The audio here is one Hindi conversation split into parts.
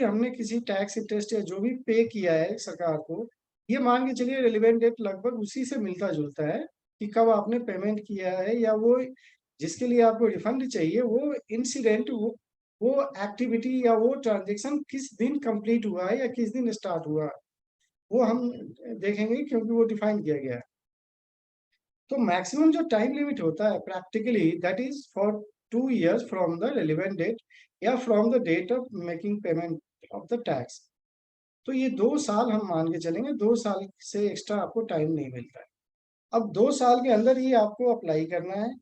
हमने किसी टैक्स इंटरेस्ट या जो भी पे किया है सरकार को, ये मान के चलिए रिलेवेंट डेट लगभग उसी से मिलता-जुलता है कि कब आपने पेमेंट किया है या वो जिसके लिए आपको रिफंड चाहिए वो इंसिडेंट वो एक्टिविटी या वो ट्रांज़ैक्शन किस दिन कंप्लीट हुआ है या किस दिन स्टार्ट हुआ है, वो हम देखेंगे क्योंकि वो डिफाइन किया गया है। तो मैक्सिमम जो टाइम लिमिट होता है practically that is for 2 years from the relevant date या from the date of making payment of the tax. तो ये 2 साल हम मान के चलेंगे, 2 साल से एक्स्ट्रा आपको टाइम नहीं मिलता है। अब 2 साल के अंदर ही आपको अप्लाई करना है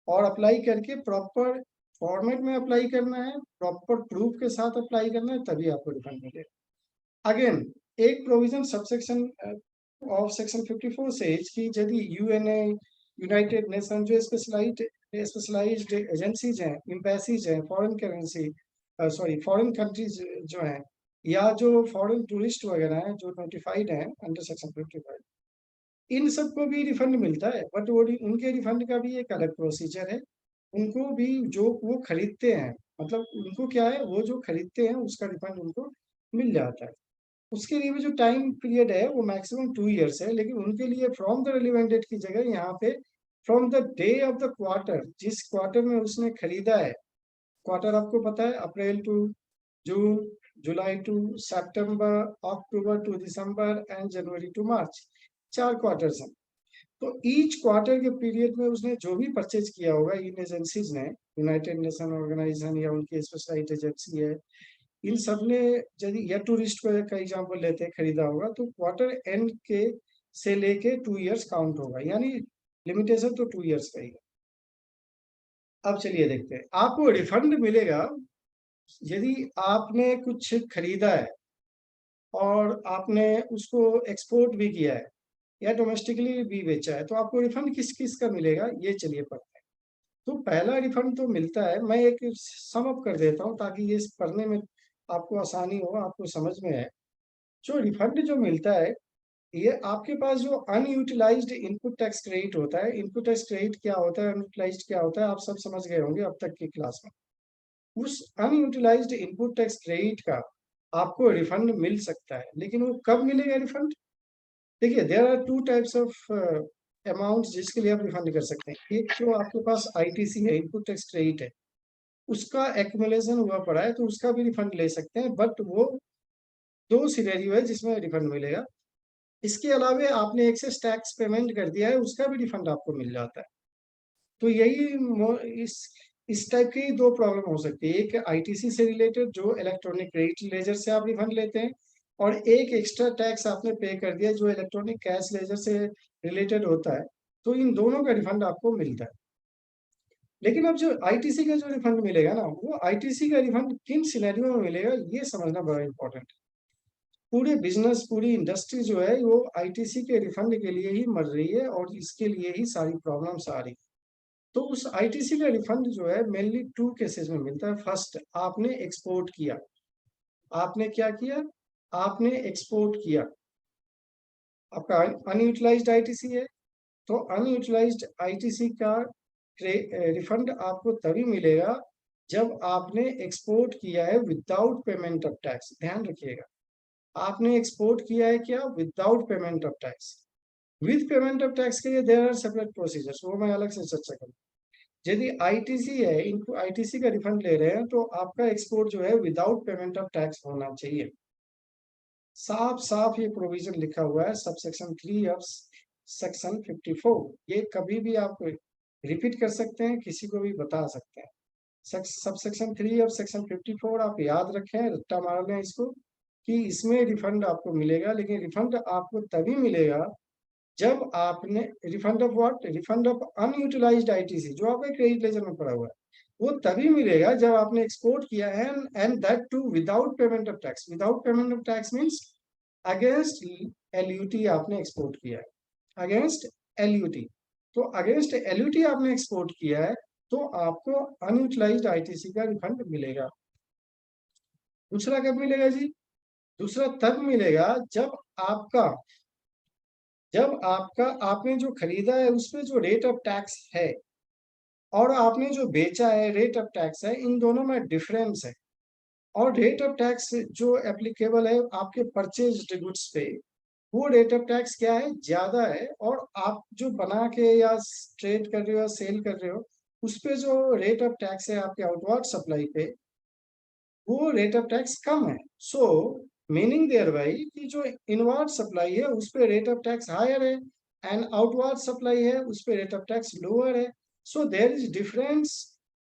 और अप्लाई करके प्रॉपर फॉर्मेट में अप्लाई करना है, प्रॉपर प्रूफ के साथ अप्लाई करना है, तभी आपको रिफंड मिलेगा। अगेन एक provision subsection of section 54 says कि यदि यूएनए, यूनाइटेड नेशन जो स्पेशलाइज्ड एजेंसीज हैं, एम्बेसीज हैं, फॉरेन कंट्रीज जो हैं या जो फॉरेन टूरिस्ट वगैरह हैं जो नोटिफाइड हैं अंडर सेक्शन 55, इन सबको भी रिफंड मिलता है, बट वो उनके रिफंड का भी एक अलग प्रोसीजर है। उनको भी जो वो खरीदते हैं, मतलब उनको क्या है, वो जो खरीदते हैं उसका रिफंड उनको मिल जाता है। उसके लिए भी जो टाइम पीरियड है वो मैक्सिमम 2 इयर्स है, लेकिन उनके लिए फ्रॉम द रिलेवेंट डेट की जगह यहाँ पे from the day of the quarter, जिस क्वार्टर में उसने खरीदा है, क्वार्टर आपको पता है April to June, July to September, October to December and January to March, 4 quarters हैं। तो ईच क्वार्टर के पीरियड में उसने जो भी परचेज किया होगा इन एजेंसीज ने, यूनाइटेड नेशन ऑर्गेनाइजेशन या उनकी स्पेशलाइज्ड एजेंसी है, इन सब ने यदि या टूरिस्ट का एग्जांपल लेते हैं खरीदा होगा, तो क्वार्टर एंड के से लेके 2 इयर्स काउंट होगा, यानी लिमिटेशन तो 2 इयर्स का ही है। अब चलिए देखते हैं, आपको रिफंड मिलेगा यदि आपने कुछ खरीदा है और आपने उसको एक्सपोर्ट भी किया है या डोमेस्टिकली भी बेचा है, तो आपको रिफंड किस किस का मिलेगा ये चलिए पढ़ते हैं। तो पहला रिफंड तो मिलता है, मैं एक सम अप कर देता हूँ ताकि ये पढ़ने में आपको आसानी हो, आपको समझ में आए। जो रिफंड जो मिलता है, ये आपके पास जो अनयूटिलाइज्ड इनपुट टैक्स क्रेडिट होता है, इनपुट टैक्स क्रेडिट क्या होता है, अनयूटिलाइज्ड क्या होता है, आप सब समझ गए होंगे अब तक की क्लास में। उस अनयूटिलाइज्ड इनपुट टैक्स क्रेडिट का आपको रिफंड मिल सकता है, लेकिन वो कब मिलेगा रिफंड? देखिए there are 2 types of amounts जिसके लिए आप रिफंड कर सकते हैं। एक जो आपके पास आईटीसी है, इनपुट टैक्स क्रेडिट है, उसका एक्युमुलेशन हुआ पड़ा है तो उसका भी रिफंड ले सकते हैं, बट वो 2 सिनेरियो है जिसमें रिफंड मिलेगा। इसके अलावे आपने एक्सेस टैक्स पेमेंट कर दिया है, उसका भी रिफंड आपको मिल जाता है। तो यही इस टाइप की 2 प्रॉब्लम हो सकती है। एक आईटीसी से रिलेटेड जो इलेक्ट्रॉनिक क्रेडिट लेजर से आप रिफंड लेते हैं, और एक एक्स्ट्रा टैक्स आपने पे कर दिया जो इलेक्ट्रॉनिक कैश लेजर से रिलेटेड होता है। तो इन दोनों का रिफंड आपको मिलता है। लेकिन अब जो आईटीसी का जो रिफंड मिलेगा ना, वो आईटीसी का रिफंड किन सिनेरियो में मिलेगा ये समझना बड़ा इंपॉर्टेंट है। पूरे बिजनेस, पूरी इंडस्ट्री जो है वो आईटीसी के रिफंड के लिए ही मर रही है और इसके लिए ही सारी प्रॉब्लम्स आ रही है। तो उस आईटीसी का रिफंड जो है मेनली 2 केसेस में मिलता है। फर्स्ट, आपने एक्सपोर्ट किया, आपने क्या किया, आपने एक्सपोर्ट किया, आपका अनयूटिलाइज्ड आईटीसी है, तो अनयूटिलाइज्ड आईटीसी का रिफंड आपको तभी मिलेगा जब आपने एक्सपोर्ट किया है विदाउट पेमेंट ऑफ टैक्स। ध्यान रखिएगा, आपने एक्सपोर्ट किया है क्या, without payment of tax. With payment of tax के लिए देयर आर सेपरेट प्रोसीजर्स, वो मैं अलग से चर्चा करूंगा। यदि आईटीसी है, इनको आईटीसी का रिफंड ले रहे हैं, तो आपका एक्सपोर्ट जो है विदाउट पेमेंट ऑफ टैक्स होना चाहिए। साफ साफ ये प्रोविजन लिखा हुआ है सबसेक्शन 3 ऑफ सेक्शन 54। ये कभी भी आप रिपीट कर सकते हैं, किसी को भी बता सकते हैं। सबसेक्शन 3 ऑफ सेक्शन 54 आप याद रखें, रट्टा मार लें इसको, कि इसमें रिफंड आपको मिलेगा, लेकिन रिफंड आपको तभी मिलेगा जब आपने refund of what, refund of unutilised ITC जो आपके क्रेडिट लेजर में पड़ा हुआ है, वो तभी मिलेगा जब आपने एक्सपोर्ट किया है, and that too without payment of tax. Without payment of tax means against LUT आपने एक्सपोर्ट किया है, अगेंस्ट एलयूटी। तो अगेंस्ट एलयूटी आपने एक्सपोर्ट किया है, तो आपको अनयूटिलाइज्ड आईटीसी का रिफंड मिलेगा। दूसरा कब मिलेगा जी? दूसरा तब मिलेगा आपका जब आपका आपने जो खरीदा है उसमें जो रेट ऑफ टैक्स है और आपने जो बेचा है रेट ऑफ टैक्स है, इन दोनों में डिफरेंस है। और रेट ऑफ टैक्स जो एप्लीकेबल है आपके परचेज्ड गुड्स पे, वो रेट ऑफ टैक्स क्या है, ज्यादा है। और आप जो बना के या ट्रेड कर रहे हो या सेल कर रहे हो, उस पे जो रेट ऑफ टैक्स है आपके आउटवर्ड सप्लाई पे, वो रेट ऑफ टैक्स कम है। सो मीनिंग देयर बाई कि जो इनवर्ड सप्लाई है उस पे रेट ऑफ टैक्स हायर है, एंड आउटवर्ड सप्लाई है उस पे रेट ऑफ टैक्स लोअर है। So there is difference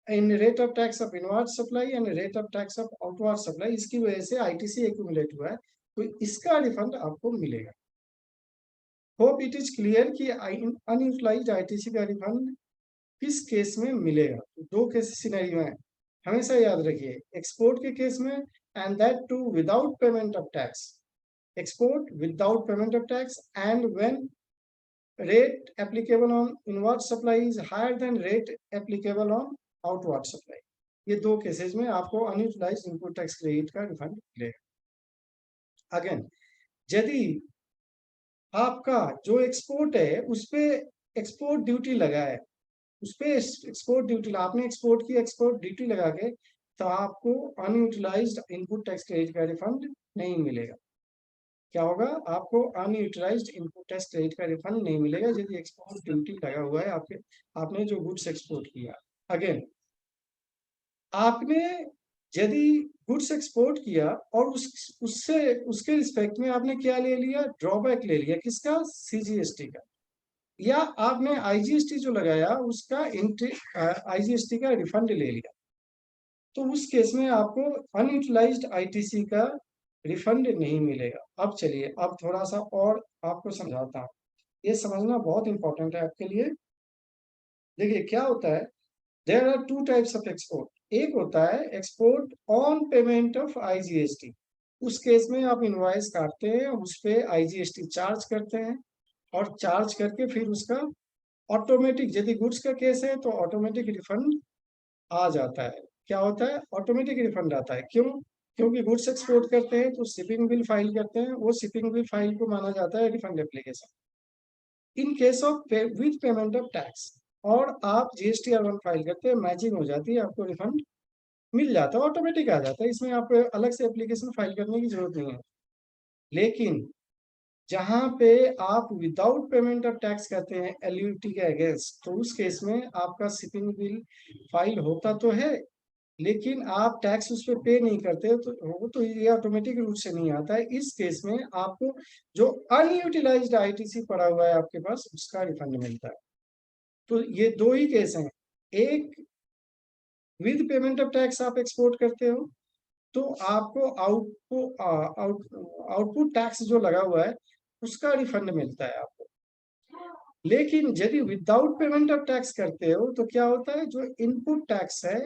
in rate of tax of inward supply and rate of tax of outward supply. इसकी वजह से आईटीसी एक्यूमुलेट हुआ है, तो इसका रिफंड आपको मिलेगा। होप इट इज क्लियर कि अनयूटिलाइज्ड आईटीसी का रिफंड किस केस में मिलेगा। तो दो केस सिनेरियो हैं, हमेशा याद रखिए, एक्सपोर्ट के केस में, and that too without payment of tax. Export without payment of tax, and when rate applicable on inward supply is higher than rate applicable on outward supply। ये दो केसेस में आपको अनयूटिलाइज्ड इनपुट टैक्स क्रेडिट का रिफंड मिलेगा। अगेन, यदि आपका जो एक्सपोर्ट है उस पे एक्सपोर्ट ड्यूटी लगा है, उस पे एक्सपोर्ट ड्यूटी आपने एक्सपोर्ट की, एक्सपोर्ट ड्यूटी लगा के, तो आपको अनयूटिलाइज्ड इनपुट टैक्स क्रेडिट का रिफंड नहीं मिलेगा। क्या होगा, आपको अनयूटिलाइज्ड इनपुट टैक्स क्रेडिट का रिफंड नहीं मिलेगा यदि एक्सपोर्ट ड्यूटी लगा हुआ है आपके, आपने जो गुड्स एक्सपोर्ट किया। अगेन, आपने यदि गुड्स एक्सपोर्ट किया और उससे उसके रिस्पेक्ट में आपने क्या ले लिया, ड्रॉबैक ले लिया, किसका, सीजीएसटी का, या आपने आईजीएसटी जो लगाया उसका आईजीएसटी का रिफंड ले लिया, तो उस केस में आपको अनयूटिलाइज्ड आईटीसी का रिफंड नहीं मिलेगा। अब चलिए, अब थोड़ा सा और आपको समझाता हूँ, ये समझना बहुत इंपॉर्टेंट है आपके लिए। देखिए क्या होता है, there are two types of export. एक होता है export on payment of IGST. उस केस में आप इनवॉइस काटते हैं, उस पे आईजीएसटी चार्ज करते हैं, और चार्ज करके फिर उसका ऑटोमेटिक, यदि गुड्स का केस है तो ऑटोमेटिक रिफंड आ जाता है। क्या होता है, ऑटोमेटिक रिफंड आता है। क्यों, क्योंकि गुड्स एक्सपोर्ट करते हैं तो शिपिंग बिल फाइल करते हैं, वो शिपिंग बिल फाइल को माना जाता है refund application in case of with payment of tax. और आप जीएसटी R1 फाइल करते हैं, मैचिंग हो जाती है, आपको रिफंड मिल जाता है, ऑटोमेटिक आ जाता है, इसमें आप अलग से एप्लीकेशन फाइल करने की जरूरत नहीं है। लेकिन जहां पे आप विदाउट पेमेंट ऑफ टैक्स करते हैं एलयूटी के अगेंस्ट, तो उस केस में आपका शिपिंग बिल फाइल होता तो है, लेकिन आप टैक्स उस पर पे नहीं करते, तो ये ऑटोमेटिक रूप से नहीं आता है। इस केस में आपको जो अनयूटिलाइज्ड आईटीसी पड़ा हुआ है आपके पास, उसका रिफंड मिलता है। तो ये दो ही केस हैं, एक विद पेमेंट ऑफ टैक्स आप एक्सपोर्ट करते हो तो आपको आउटपुट टैक्स जो लगा हुआ है उसका रिफंड मिलता है आपको। लेकिन यदि विदाउट पेमेंट ऑफ टैक्स करते हो तो क्या होता है, जो इनपुट टैक्स है,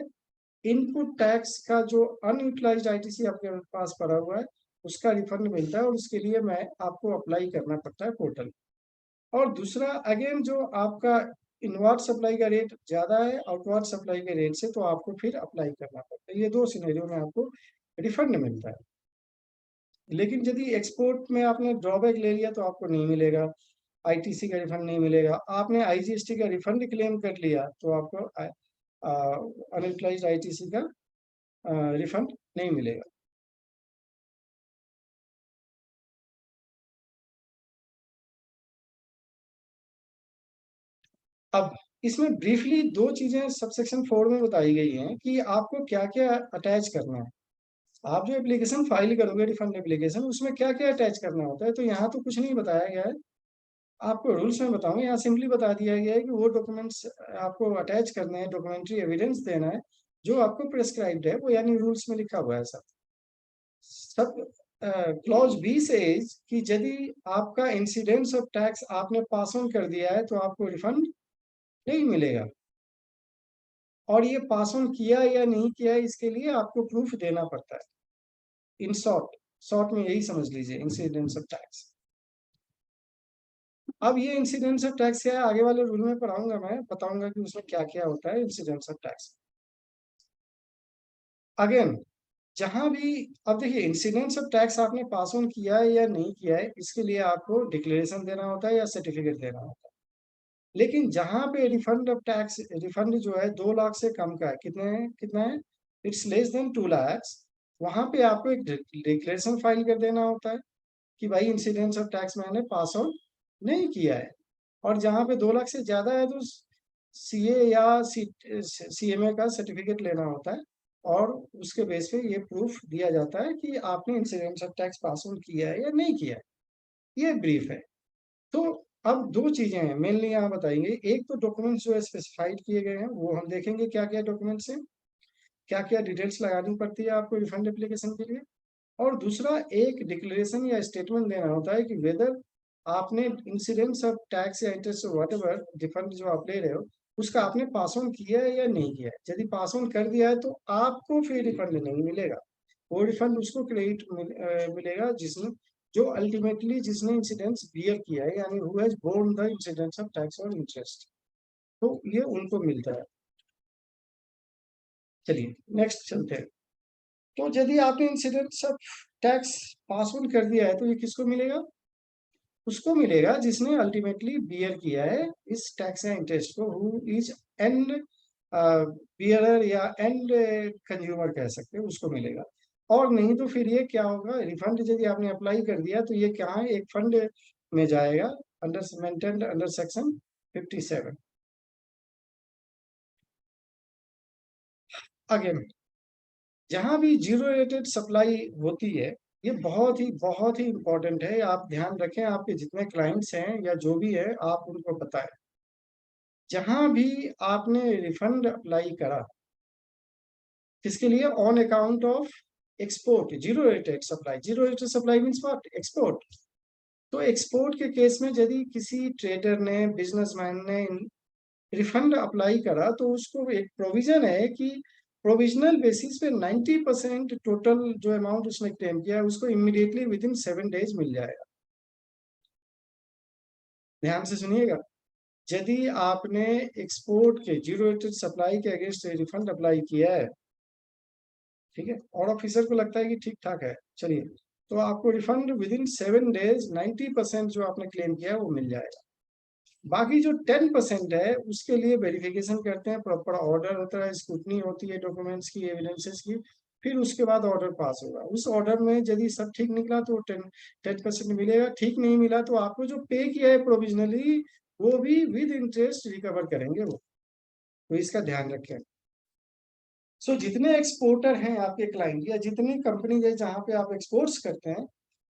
इनपुट टैक्स का जो अनयूटिलाइज्ड आईटीसी आपके पास पड़ा हुआ है उसका रिफंड मिलता है, और उसके लिए मैं आपको अप्लाई करना पड़ता है पोर्टल। और दूसरा, अगेन, जो आपका इनवर्ड सप्लाई का रेट ज्यादा है आउटवर्ड सप्लाई के रेट से, तो आपको फिर अप्लाई करना पड़ता है। ये दो सिनेरियो में आपको रिफंड मिलता है। लेकिन यदि एक्सपोर्ट में आपने ड्रॉबैक ले लिया तो आपको नहीं मिलेगा, आईटीसी का रिफंड नहीं मिलेगा। आपने आईजीएसटी का रिफंड क्लेम कर लिया तो आपको अनयूटिलाइज्ड आईटीसी का रिफंड नहीं मिलेगा। अब इसमें ब्रीफली दो चीजें सबसेक्शन 4 में बताई गई हैं कि आपको क्या क्या अटैच करना है। आप जो एप्लीकेशन फाइल करोगे रिफंड एप्लीकेशन, उसमें क्या क्या अटैच करना होता है, तो यहाँ तो कुछ नहीं बताया गया है, आपको रूल्स में बताऊंगा। यहाँ सिंपली बता दिया गया है कि वो डॉक्यूमेंट्स आपको अटैच करने हैं, डॉक्यूमेंट्री एविडेंस देना है जो आपको प्रेस्क्राइब्ड है, वो यानी रूल्स में लिखा हुआ है सब सब। क्लॉज बी सेज कि यदि आपका इंसिडेंस ऑफ टैक्स आपने पास ऑन कर दिया है तो आपको रिफंड नहीं मिलेगा। और ये पास ऑन किया या नहीं किया है इसके लिए आपको प्रूफ देना पड़ता है। इन शॉर्ट, शॉर्ट में यही समझ लीजिए इंसिडेंस ऑफ टैक्स। अब ये इंसिडेंस ऑफ टैक्स क्या है, आगे वाले रूल में पढ़ाऊंगा, मैं बताऊंगा कि उसमें क्या क्या होता है इंसिडेंस ऑफ टैक्स। अगेन, जहां भी, अब देखिए, इंसिडेंस ऑफ टैक्स आपने पास ऑन किया है या नहीं किया है इसके लिए आपको डिक्लेरेशन देना होता है या सर्टिफिकेट देना होता है। लेकिन जहां पे रिफंड ऑफ टैक्स, रिफंड जो है 2 लाख से कम का है, कितना है, इट्स लेस देन 2 लाख, वहां पे आपको एक डिक्लेरेशन फाइल कर देना होता है कि भाई इंसिडेंस ऑफ टैक्स मैंने पास आउट नहीं किया है। और जहाँ पे 2 लाख से ज्यादा है तो सीए या सीएमए का सर्टिफिकेट लेना होता है, और उसके बेस पे ये प्रूफ दिया जाता है कि आपने incidence of tax pass out किया है या नहीं किया है। ये ब्रीफ है। तो अब दो चीजें हैं मेनली यहाँ बताएंगे। एक तो डॉक्यूमेंट्स जो है स्पेसिफाइड किए गए हैं, वो हम देखेंगे क्या क्या डॉक्यूमेंट्स हैं, क्या क्या डिटेल्स लगानी पड़ती है आपको रिफंड एप्लीकेशन के लिए। और दूसरा, एक डिक्लेरेशन या स्टेटमेंट देना होता है कि वेदर आपने इंसिडेंस ऑफ टैक्स या इंटरेस्ट वट एवर रिफंड जो आप ले रहे हो उसका आपने पास ऑन किया है या नहीं किया है। यदि पास ऑन कर दिया है तो आपको फिर रिफंड नहीं मिलेगा। वो रिफंड उसको क्रेडिट मिलेगा जिसने, जो अल्टीमेटली जिसने इंसिडेंस बियर किया है, यानी who has borne the incidence of tax और इंटरेस्ट, तो ये उनको मिलता है। चलिए नेक्स्ट चलते हैं। तो यदि आपने incidence of tax pass on कर दिया है तो ये किसको मिलेगा? उसको मिलेगा जिसने अल्टीमेटली बियर किया है इस टैक्स या इंटरेस्ट को, हु इज एंड बियरर या एंड कंज्यूमर कह सकते हैं, उसको मिलेगा। और नहीं तो फिर ये क्या होगा, रिफंड यदि आपने अप्लाई कर दिया तो ये क्या है, एक फंड में जाएगा under maintained under section 57। Again, जहां भी जीरो रेटेड सप्लाई होती है, ये बहुत ही इंपॉर्टेंट है। आप ध्यान रखें, आपके जितने क्लाइंट्स हैं या जो भी है आप उनको बताएं, जहां भी आपने रिफंड अप्लाई करा, किसके लिए? On account of export, zero rated supply. Zero rated supply means what? Export. तो एक्सपोर्ट के केस में यदि किसी ट्रेडर ने, बिजनेसमैन ने रिफंड अप्लाई करा तो उसको एक प्रोविजन है कि प्रोविजनल बेसिस पे 90% टोटल जो अमाउंट उसने क्लेम किया है उसको इमीडिएटली विद इन 7 डेज मिल जाएगा। ध्यान से सुनिएगा, यदि आपने एक्सपोर्ट के जीरो रेटेड सप्लाई के अगेंस्ट रिफंड अप्लाई किया है, ठीक है, और ऑफिसर को लगता है कि ठीक ठाक है, चलिए, तो आपको रिफंड विद इन 7 डेज 90% जो आपने क्लेम किया है वो मिल जाएगा। बाकी जो 10% है उसके लिए वेरिफिकेशन करते हैं, प्रॉपर ऑर्डर होता है, स्क्रूटनी होती है डॉक्यूमेंट्स की, एविडेंसेस की, फिर उसके बाद ऑर्डर पास होगा। उस ऑर्डर में यदि सब ठीक निकला तो 10% मिलेगा, ठीक नहीं मिला तो आपको जो पे किया है प्रोविजनली वो भी विद इंटरेस्ट रिकवर करेंगे वो। तो इसका ध्यान रखें। सो जितने एक्सपोर्टर हैं आपके क्लाइंट या जितनी कंपनी है जहाँ पे आप एक्सपोर्ट्स करते हैं,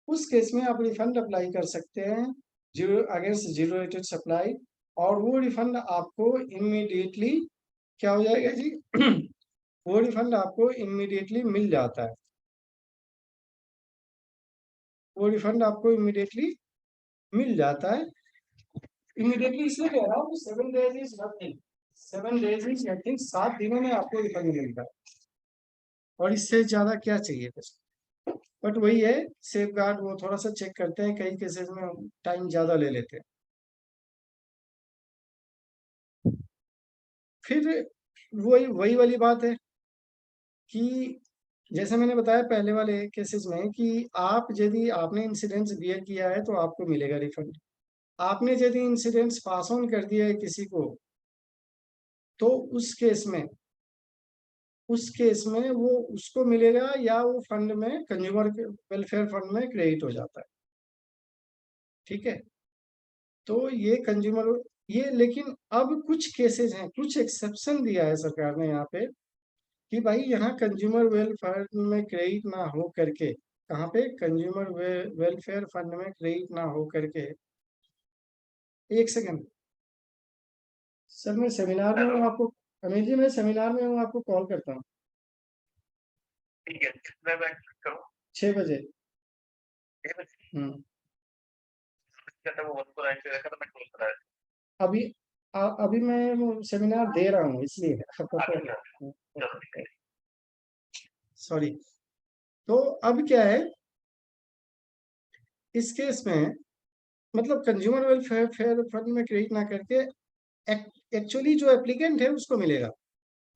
उस केस में आप रिफंड अप्लाई कर सकते हैं zero against zero rated supply, और वो रिफंड आपको इमीडिएटली क्या हो जाएगा जी? वो रिफंड आपको इमीडिएटली मिल जाता है। वो रिफंड आपको इमीडिएटली मिल जाता है। इमीडिएटली इसलिए कह रहा हूँ, 7 days is nothing. 7 days is nothing, 7 दिनों में आपको रिफंड मिलता है, और इससे ज्यादा क्या चाहिए बस। बट वही है, सेफ गार्ड वो थोड़ा सा चेक करते हैं, कई केसेस में टाइम ज्यादा ले लेते हैं। फिर वही वही वाली बात है कि जैसे मैंने बताया पहले वाले केसेस में कि आप यदि आपने इंसिडेंस बियर किया है तो आपको मिलेगा रिफंड। आपने यदि इंसिडेंस पास ऑन कर दिया है किसी को, तो उस केस में वो उसको मिलेगा या वो फंड में, कंज्यूमर वेलफेयर फंड में क्रेडिट हो जाता है। ठीक है, तो ये कंज्यूमर, ये लेकिन अब कुछ केसेस हैं, कुछ एक्सेप्शन दिया है सरकार ने यहाँ पे कि भाई यहाँ कंज्यूमर वेलफेयर में क्रेडिट ना हो करके, कहाँ पे? कंज्यूमर वेलफेयर फंड में क्रेडिट ना हो करके। एक सेकंड सर, मैं सेमिनार में हूँ, आपको अमीर जी मैं सेमिनार में हूँ, आपको कॉल करता हूँ। ठीक है, मैं करूँ 6 बजे। 6 बजे? वो तो मैं कॉल करा है। अभी अभी मैं वो सेमिनार दे रहा हूँ इसलिए आपको सॉरी। तो अब क्या है इस केस में, मतलब कंज्यूमर वेलफेयर फंड में क्रेडिट ना करके एक्चुअली जो एप्लीकेंट है उसको मिलेगा।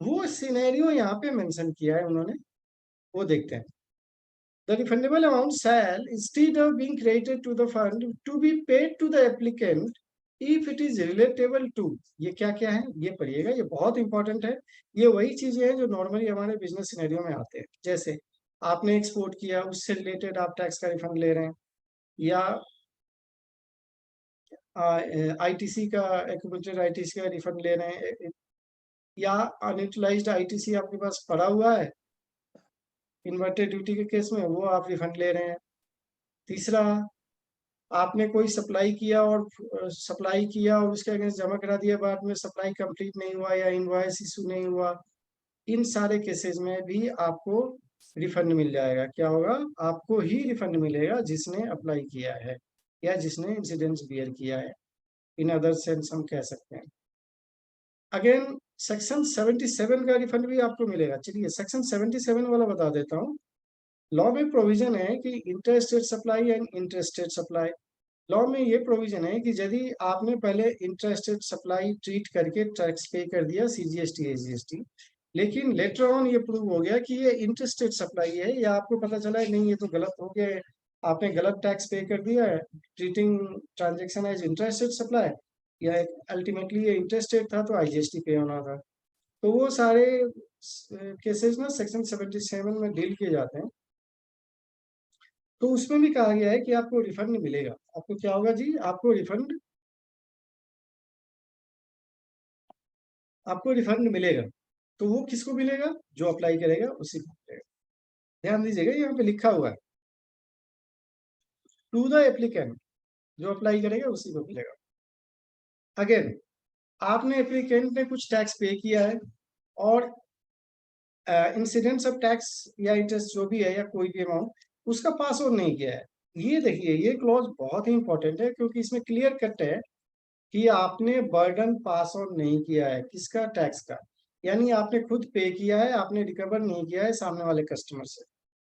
वो सिनेरियो यहाँ पे मेंशन किया है उन्होंने, वो देखते हैं। The refundable amount shall, instead of being credited to the fund, to be paid to the applicant if it is relatable to। ये क्या क्या है ये पढ़िएगा, ये बहुत इंपॉर्टेंट है। ये वही चीजें हैं जो नॉर्मली हमारे बिजनेस सिनेरियो में आते हैं। जैसे आपने एक्सपोर्ट किया, उससे रिलेटेड आप टैक्स का रिफंड ले रहे हैं, या आईटीसी का, एक्यूमुलेटेड आईटीसी का रिफंड ले रहे हैं, या अनयूटिलाइज्ड आईटीसी आपके पास पड़ा हुआ है इन्वर्टेड ड्यूटी के केस में, वो आप रिफंड ले रहे हैं। तीसरा, आपने कोई सप्लाई किया और उसके अगेंस्ट जमा करा दिया, बाद में सप्लाई कंप्लीट नहीं हुआ या इनवॉइस इशू नहीं हुआ, इन सारे केसेस में भी आपको रिफंड मिल जाएगा। क्या होगा? आपको ही रिफंड मिलेगा जिसने अप्लाई किया है या जिसने इंसिडेंस बियर किया है, इन अदर सेंस हम कह सकते हैं। अगेन सेक्शन 77 का रिफंड भी आपको मिलेगा। चलिए सेक्शन 77 वाला बता देता हूँ। लॉ में प्रोविजन है कि interstate supply and interstate supply. Law में ये प्रोविजन है कि यदि आपने पहले इंटरस्टेट सप्लाई ट्रीट करके टैक्स पे कर दिया सीजीएसटी एसजीएसटी, लेकिन लेटर ऑन ये प्रूव हो गया कि ये इंटरस्टेट सप्लाई है, या आपको पता चला है नहीं ये तो गलत हो गया है, आपने गलत टैक्स पे कर दिया है, treating transaction as interstate supply, या अल्टीमेटली ये इंटरस्टेट था तो आईजीएसटी पे होना था। तो वो सारे केसेस ना सेक्शन 77 में डील किए जाते हैं। तो उसमें भी कहा गया है कि आपको रिफंड मिलेगा। आपको क्या होगा जी? आपको रिफंड मिलेगा। तो वो किसको मिलेगा? जो अप्लाई करेगा उसी को मिलेगा। ध्यान दीजिएगा, यहाँ पे लिखा हुआ है टू द एप्लीकेंट, जो अप्लाई करेगा उसी को मिलेगा। अगेन, आपने एप्लीकेंट ने कुछ टैक्स पे किया है और इंसिडेंट्स ऑफ टैक्स या इंटरेस्ट जो भी है या कोई भी अमाउंट उसका पास ऑन नहीं किया है। ये देखिए, ये क्लॉज बहुत ही इंपॉर्टेंट है, क्योंकि इसमें क्लियर कट है कि आपने बर्डन पास ऑन नहीं किया है। किसका? टैक्स का। यानी आपने खुद पे किया है, आपने रिकवर नहीं किया है सामने वाले कस्टमर से।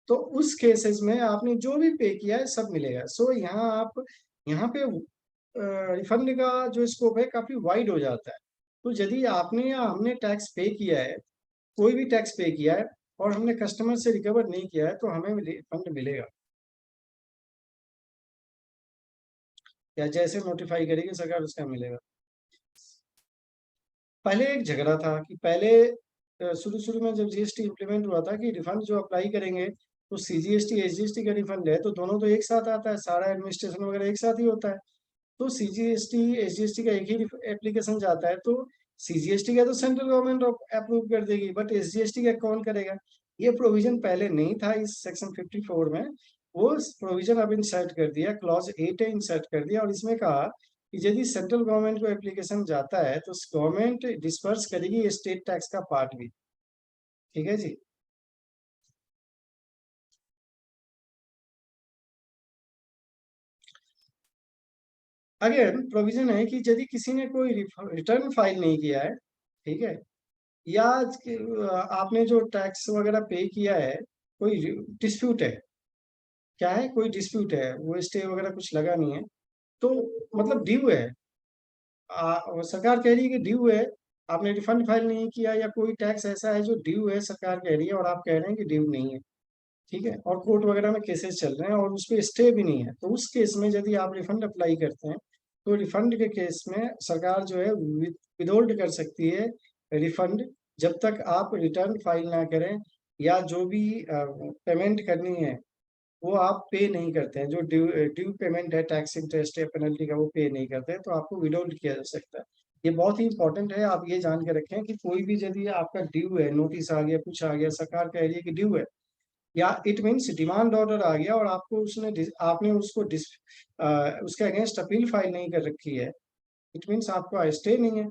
तो उस केसेस में आपने जो भी पे किया है सब मिलेगा। सो यहाँ पे रिफंड का जो स्कोप है काफी वाइड हो जाता है। तो यदि आपने या हमने टैक्स पे किया है, कोई भी टैक्स पे किया है और हमने कस्टमर से रिकवर नहीं किया है, तो हमें रिफंड मिलेगा। या जैसे नोटिफाई करेगी सरकार उसका मिलेगा। पहले एक झगड़ा था कि पहले शुरू शुरू में जब जीएसटी इम्प्लीमेंट हुआ था कि रिफंड जो अप्लाई करेंगे तो सीजीएसटी एसजीएसटी का रिफंड है तो दोनों तो एक साथ आता है, सारा एडमिनिस्ट्रेशन वगैरह एक साथ ही होता है। तो सीजीएसटी एसजीएसटी का एक ही एप्लीकेशन जाता है, तो सीजीएसटी का तो सेंट्रल गवर्नमेंट अप्रूव कर देगी, बट एसजीएसटी का कौन करेगा? ये प्रोविजन पहले नहीं था इस सेक्शन 54 में। वो प्रोविजन अब इंसर्ट कर दिया, क्लॉज 8 इंसर्ट कर दिया, और इसमें कहा कि यदि सेंट्रल गवर्नमेंट को एप्लीकेशन जाता है तो गवर्नमेंट डिस्पर्स करेगी स्टेट टैक्स का पार्ट भी। ठीक है जी। अगेन प्रोविजन है कि यदि किसी ने कोई रिटर्न फाइल नहीं किया है, ठीक है, या आपने जो टैक्स वगैरह पे किया है, कोई डिस्प्यूट है, क्या है, कोई डिस्प्यूट है, वो स्टे वगैरह कुछ लगा नहीं है, तो मतलब ड्यू है, सरकार कह रही है कि ड्यू है, आपने रिफंड फाइल नहीं किया, या कोई टैक्स ऐसा है जो ड्यू है, सरकार कह रही है और आप कह रहे हैं कि ड्यू नहीं है, ठीक है, और कोर्ट वगैरह में केसेस चल रहे हैं और उस पर स्टे भी नहीं है, तो उस केस में यदि आप रिफंड अप्लाई करते हैं तो रिफंड के केस में सरकार जो है विदहोल्ड कर सकती है रिफंड, जब तक आप रिटर्न फाइल ना करें, या जो भी पेमेंट करनी है वो आप पे नहीं करते हैं, जो ड्यू पेमेंट है, टैक्स इंटरेस्ट या पेनल्टी का, वो पे नहीं करते हैं, तो आपको विदहोल्ड किया जा सकता है। ये बहुत ही इंपॉर्टेंट है, आप ये जान के रखें कि कोई भी यदि आपका ड्यू है, नोटिस आ गया, कुछ आ गया, सरकार कह रही है कि ड्यू है, या इट मीन्स डिमांड ऑर्डर आ गया और आपने उसके अगेंस्ट अपील फाइल नहीं कर रखी है, इट मीन्स आपका स्टे नहीं है,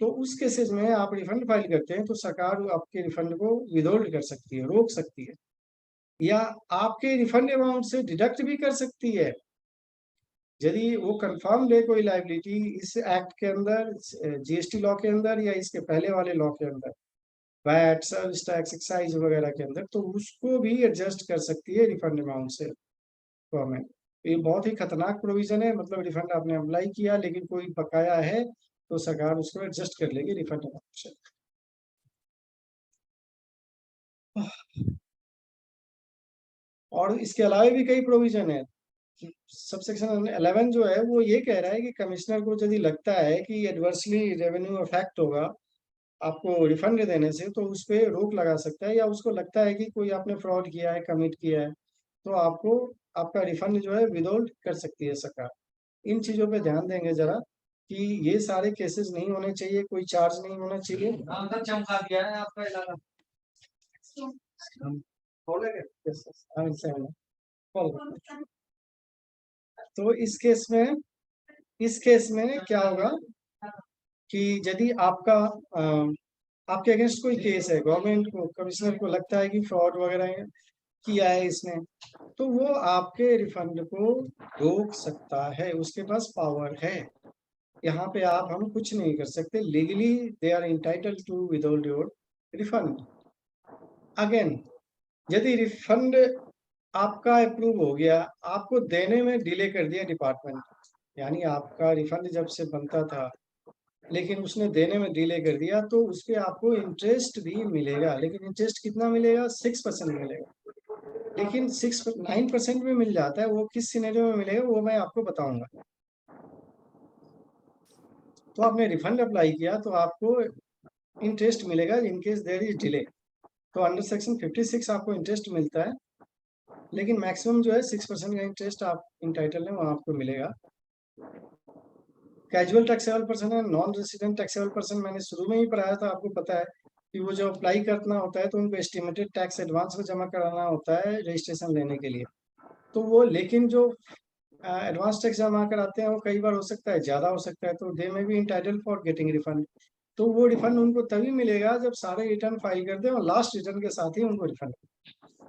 तो उस केसेस में आप रिफंड फाइल करते हैं तो सरकार आपके रिफंड को विदहोल्ड कर सकती है, रोक सकती है, या आपके रिफंड अमाउंट से डिडक्ट भी कर सकती है, यदि वो कंफर्म है कोई लाइबिलिटी इस एक्ट के अंदर, जीएसटी लॉ के अंदर, या इसके पहले वाले लॉ के अंदर, वैट सर्विस टैक्स एक्साइज वगैरह के अंदर, तो उसको भी एडजस्ट कर सकती है रिफंड अमाउंट से गवर्नमेंट। ये बहुत ही खतरनाक प्रोविजन है, मतलब रिफंड आपने अप्लाई किया लेकिन कोई बकाया है तो सरकार उसको एडजस्ट कर लेगी रिफंड अमाउंट से। और इसके अलावा भी कई प्रोविजन है। सबसेक्शन 11 जो है वो ये कह रहा है कि कमिश्नर को यदि लगता है कि एडवर्सली रेवेन्यू अफेक्ट होगा आपको रिफंड देने से, तो उस पे रोक लगा सकता है, या उसको लगता है कि कोई आपने फ्रॉड किया है, कमिट किया है, तो आपको आपका रिफंड जो है विदहोल्ड कर सकती है सरकार। इन चीज़ों पे ध्यान देंगे ज़रा कि ये सारे केसेस नहीं होने चाहिए, कोई चार्ज नहीं होना चाहिए। चमका दिया है आपका इलाका। हम बोलेंगे? Yes, yes, I will say तो इस केस में क्या होगा कि यदि आपके अगेंस्ट कोई केस है, गवर्नमेंट को, कमिश्नर को लगता है कि फ्रॉड वगैरह किया है इसने, तो वो आपके रिफंड को रोक सकता है, उसके पास पावर है। यहाँ पे हम कुछ नहीं कर सकते। Legally they are entitled to withhold your refund. Again, यदि रिफंड आपका अप्रूव हो गया, आपको देने में डिले कर दिया डिपार्टमेंट, यानी आपका रिफंड जब से बनता था लेकिन उसने देने में डिले कर दिया, तो उस पे आपको इंटरेस्ट भी मिलेगा, लेकिन इंटरेस्ट कितना मिलेगा? 6% मिलेगा। लेकिन 9% में मिल जाता है, वो किस सिनेरियो में मिलेगा वो मैं आपको बताऊंगा। तो आपने रिफंड अप्लाई किया तो आपको इंटरेस्ट मिलेगा in case there is delay. तो अंडर सेक्शन 56 आपको इंटरेस्ट मिलता है, लेकिन मैक्सिमम जो है 6% का इंटरेस्ट आप इंटाइटल है वहाँ आपको मिलेगा। कैजुअल टैक्सेबल पर्सन है, नॉन रेसिडेंट टैक्सेबल पर्सन मैंने शुरू में ही पढ़ाया था, आपको पता है कि वो जब अप्लाई करना होता है तो उनको एस्टिमेटेड टैक्स एडवांस में जमा कराना होता है रजिस्ट्रेशन लेने के लिए। तो वो, लेकिन जो एडवांस टैक्स जमा कराते हैं वो कई बार हो सकता है ज़्यादा हो सकता है, तो they may be entitle for getting refund. तो वो रिफंड उनको तभी मिलेगा जब सारे रिटर्न फाइल करते हैं और लास्ट रिटर्न के साथ ही उनको रिफंड।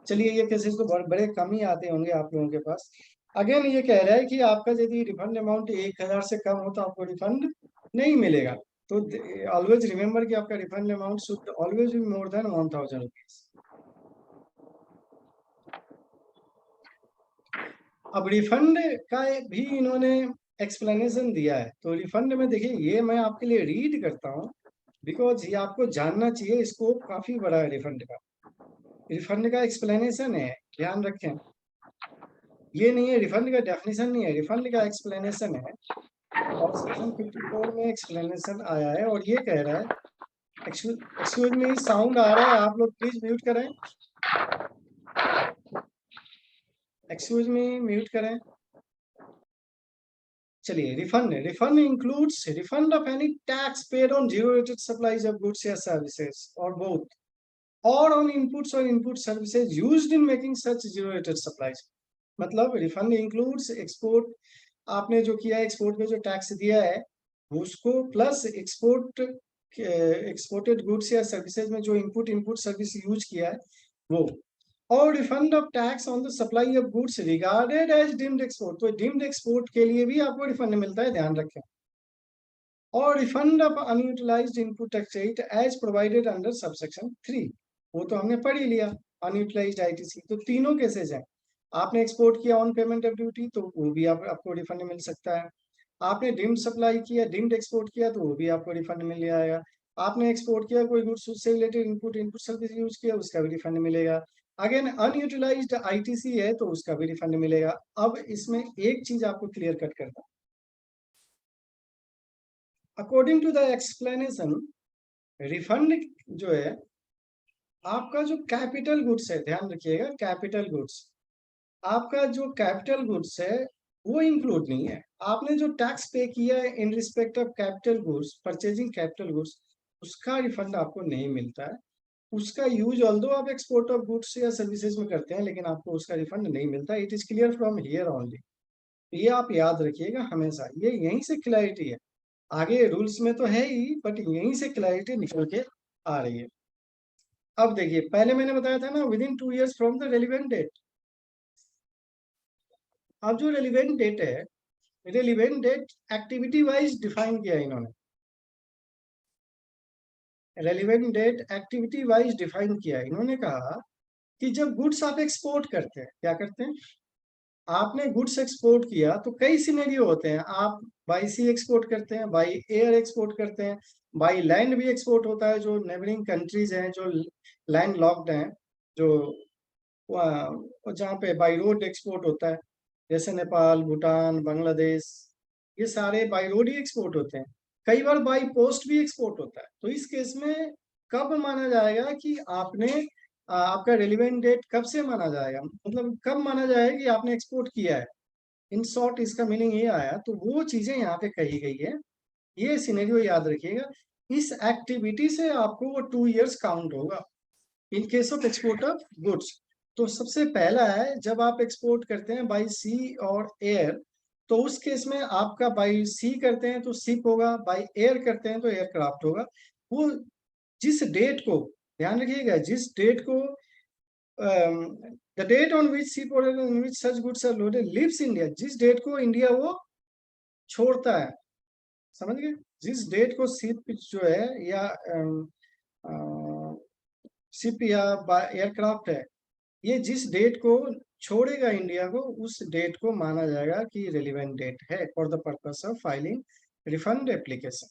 चलिए, ये केसेस तो बड़े कम ही आते होंगे आप लोगों के पास। अगेन ये कह रहा है कि आपका यदि रिफंड अमाउंट 1000 से कम हो तो आपको रिफंड नहीं मिलेगा। तो ऑलवेज रिमेम्बर कि आपका refund amount should always be more than 1000 rupees. अब रिफंड का भी इन्होंने एक्सप्लेनेशन दिया है। तो रिफंड में देखिए, ये मैं आपके लिए रीड करता हूँ बिकॉज ये आपको जानना चाहिए, स्कोप काफी बड़ा है रिफंड का। रिफंड का एक्सप्लेनेशन है, ध्यान रखें। ये नहीं है रिफंड का डेफिनेशन, नहीं है, रिफंड का एक्सप्लेनेशन है। और सेक्शन 54 में एक्सप्लेनेशन आया है और ये कह रहा है, एक्सक्यूज मी, साउंड आ रहा है, आप लोग प्लीज म्यूट करें। एक्सक्यूज मी, म्यूट करें। चलिए, refund includes refund of any tax paid on zero rated supplies of goods या सर्विसेज और बोथ, और ऑन इनपुट्स और input services used in making such zero rated supplies. मतलब रिफंड इंक्लूड्स एक्सपोर्ट, आपने जो किया है एक्सपोर्ट पे जो टैक्स दिया है उसको, प्लस एक्सपोर्टेड गुड्स या सर्विसेज में जो इनपुट सर्विस यूज किया है वो, और refund of tax on the supply of goods regarded as deemed export. तो डीम्ड एक्सपोर्ट के लिए भी आपको रिफंड मिलता है, ध्यान रखें। और refund of unutilized input tax rate as provided under subsection 3, वो तो हमने पढ़ ही लिया। अनयूटिलाइज्ड आईटीसी, तो तीनों केसेज हैं। आपने एक्सपोर्ट किया ऑन पेमेंट ऑफ ड्यूटी तो वो भी आपको रिफंड मिल सकता है। आपने डीम्ड सप्लाई किया, डीम्ड एक्सपोर्ट किया तो वो भी आपको रिफंड मिल जाएगा। आपने एक्सपोर्ट किया, कोई गुड्स से रिलेटेड इनपुट सर्विस यूज किया, उसका भी रिफंड मिलेगा। अगेन अनयूटिलाइज्ड आईटीसी है तो उसका भी रिफंड मिलेगा। अब इसमें एक चीज आपको क्लियर कट करता हूं। According to the explanation, refund जो है आपका जो कैपिटल गुड्स है, ध्यान रखिएगा, कैपिटल गुड्स, आपका जो कैपिटल गुड्स है वो इंक्लूड नहीं है। आपने जो टैक्स पे किया है इन respect of capital goods, purchasing capital goods, उसका रिफंड आपको नहीं मिलता है। उसका यूज ऑल्दो आप एक्सपोर्ट ऑफ गुड्स या सर्विसेज में करते हैं, लेकिन आपको उसका रिफंड नहीं मिलता। It is clear from here only. ये आप याद रखिएगा हमेशा, ये यहीं से क्लैरिटी है। आगे रूल्स में तो है ही, बट यहीं से क्लैरिटी निकल के आ रही है। अब देखिए, पहले मैंने बताया था ना, within 2 years from the relevant date. अब जो रेलिवेंट डेट है, relevant date activity wise define किया है इन्होंने। Relevant date activity wise define किया है। इन्होंने कहा कि जब गुड्स आप एक्सपोर्ट करते हैं, क्या करते हैं, आपने गुड्स एक्सपोर्ट किया तो कई सिनेरियो होते हैं। आप बाई सी एक्सपोर्ट करते हैं, बाई एयर एक्सपोर्ट करते हैं, बाई लैंड भी एक्सपोर्ट होता है। जो नेबरिंग कंट्रीज हैं, जो लैंड लॉक्ड हैं, जो जहाँ पे बाई रोड एक्सपोर्ट होता है, जैसे नेपाल, भूटान, बांग्लादेश, ये सारे बाई रोड ही एक्सपोर्ट होते हैं। कई बार बाई पोस्ट भी एक्सपोर्ट होता है। तो इस केस में कब माना जाएगा कि आपने आपका रेलिवेंट डेट कब से माना जाएगा, मतलब कब माना जाएगा कि आपने एक्सपोर्ट किया है। इन शॉर्ट इसका मीनिंग ये आया, तो वो चीजें यहाँ पे कही गई है, ये सिनेरियो याद रखिएगा। इस एक्टिविटी से आपको वो 2 इयर्स काउंट होगा इन case of export of goods. तो सबसे पहला है, जब आप एक्सपोर्ट करते हैं बाई सी और एयर, तो उस केस में आपका बाई सी करते हैं तो शिप होगा, बाई एयर करते हैं तो एयरक्राफ्ट होगा। वो जिस डेट को, ध्यान रखिएगा, जिस डेट को the date on which ship और in which such goods are loaded leaves India, जिस डेट को इंडिया वो छोड़ता है, समझ गए, जिस डेट को शिप जो है या शिप या एयरक्राफ्ट है, ये जिस डेट को छोड़ेगा इंडिया को, उस डेट को माना जाएगा कि रेलिवेंट डेट है for the purpose of filing refund application.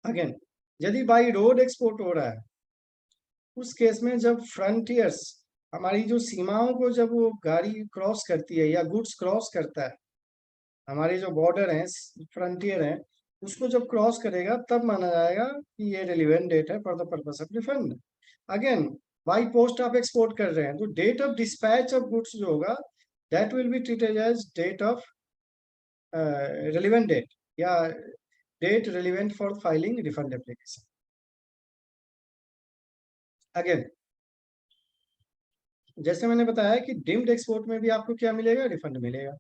Again, यदि बाई रोड एक्सपोर्ट हो रहा है, उस केस में जब फ्रंटियर्स, हमारी जो सीमाओं को जब वो गाड़ी क्रॉस करती है या गुड्स क्रॉस करता है, हमारे जो बॉर्डर हैं, फ्रंटियर है, उसको जब क्रॉस करेगा तब माना जाएगा कि ये रिलीवेंट डेट है for the purpose of refund. Again, by post आप एक्सपोर्ट कर रहे हैं तो date of dispatch of goods जो होगा, that will be treated as date of relevant date या date relevant for filing refund application. Again, जैसे मैंने बताया कि डिम्ड एक्सपोर्ट में भी आपको क्या मिलेगा, रिफंड मिलेगा।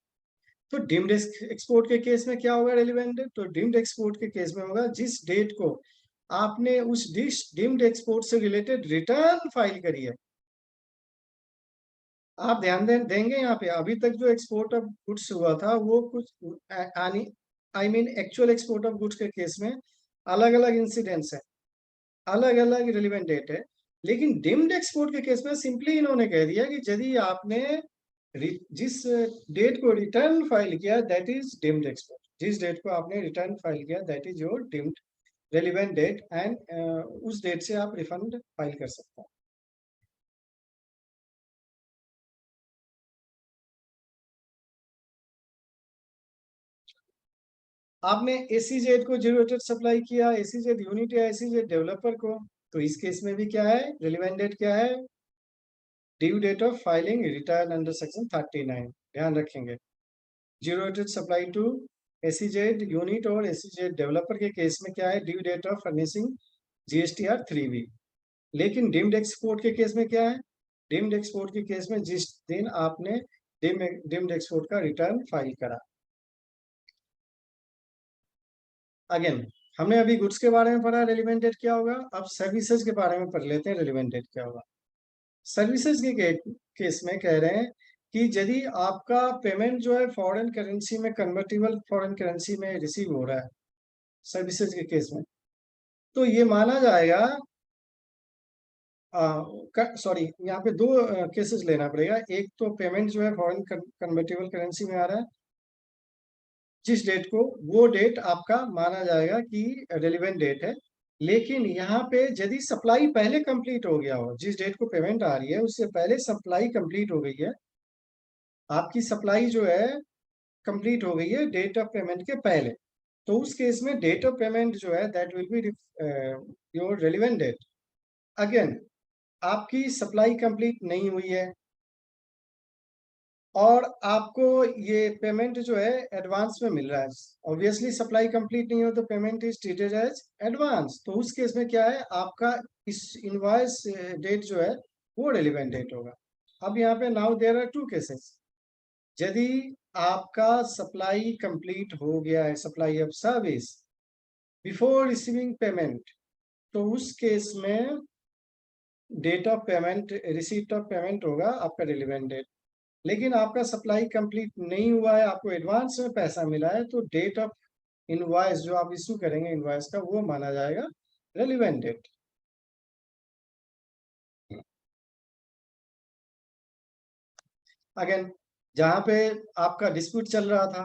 तो डिम्ड एक्सपोर्ट के केस में क्या होगा रेलिवेंट डेट, तो डिम्ड एक्सपोर्ट के केस में होगा जिस डेट को आपने उस डिम्ड एक्सपोर्ट से रिलेटेड रिटर्न फाइल करी है। आप ध्यान देंगे यहाँ पे, अभी तक जो एक्सपोर्ट ऑफ गुड्स हुआ था वो कुछ I mean actual export of goods के केस में अलग अलग इंसिडेंट्स है, अलग अलग रिलेवेंट डेट है। लेकिन डिम्ड एक्सपोर्ट के केस में सिंपली इन्होंने कह दिया कि यदि आपने जिस डेट को रिटर्न फाइल किया दैट इज डिम्ड एक्सपोर्ट, जिस डेट को आपने रिटर्न फाइल किया that is your deemed relevant date, and उस डेट से आप रिफंड फाइल कर सकते हैं। आपने एसीजेड को जीरो रेटेड सप्लाई किया, एसीजेड यूनिट या एसीजेड डेवलपर को, तो इस केस में भी क्या है, रिलेवेंट डेट क्या है, due date of filing return under section 39, ध्यान रखेंगे। Zero rated supply to SEZ unit और एसीजेड डेवलपर के केस में क्या है, due date of furnishing GSTR 3B। लेकिन डिम्ड एक्सपोर्ट के केस में क्या है, डिम्ड एक्सपोर्ट के केस में जिस दिन आपने डिम्ड एक्सपोर्ट का रिटर्न फाइल करा। अगेन, हमने अभी गुड्स के बारे में पढ़ा, रेलिवेंट डेट क्या होगा। अब सर्विसेज के बारे में पढ़ लेते हैं, रेलिवेंट डेट क्या होगा। सर्विसेज के केस में कह रहे हैं कि यदि आपका पेमेंट जो है फॉरेन करेंसी में, कन्वर्टिबल फॉरेन करेंसी में रिसीव हो रहा है सर्विसेज के केस में, तो ये माना जाएगा, सॉरी यहाँ पे दो केसेस लेना पड़ेगा। एक तो पेमेंट जो है फॉरेन कन्वर्टिबल करेंसी में आ रहा है, जिस डेट को, वो डेट आपका माना जाएगा कि रेलिवेंट डेट है। लेकिन यहाँ पे यदि सप्लाई पहले कंप्लीट हो गया हो, जिस डेट को पेमेंट आ रही है उससे पहले सप्लाई कंप्लीट हो गई है, आपकी सप्लाई जो है कंप्लीट हो गई है डेट ऑफ पेमेंट के पहले, तो उस केस में डेट ऑफ पेमेंट जो है that will be your relevant date. Again, आपकी सप्लाई कंप्लीट नहीं हुई है और आपको ये पेमेंट जो है एडवांस में मिल रहा है, ऑब्वियसली सप्लाई कंप्लीट नहीं हो तो payment is treated as advance, तो उस केस में क्या है, आपका इस इनवॉइस डेट जो है वो रेलिवेंट डेट होगा। अब यहाँ पे now there are two cases, यदि आपका सप्लाई कंप्लीट हो गया है, supply of service before receiving payment, तो उस केस में date of payment, receipt of payment होगा आपका रेलिवेंट डेट। लेकिन आपका सप्लाई कंप्लीट नहीं हुआ है, आपको एडवांस में पैसा मिला है, तो डेट ऑफ इनवॉइस जो आप इशू करेंगे इनवॉइस का, वो माना जाएगा रेलिवेंट डेट। अगेन, जहाँ पे आपका डिस्प्यूट चल रहा था,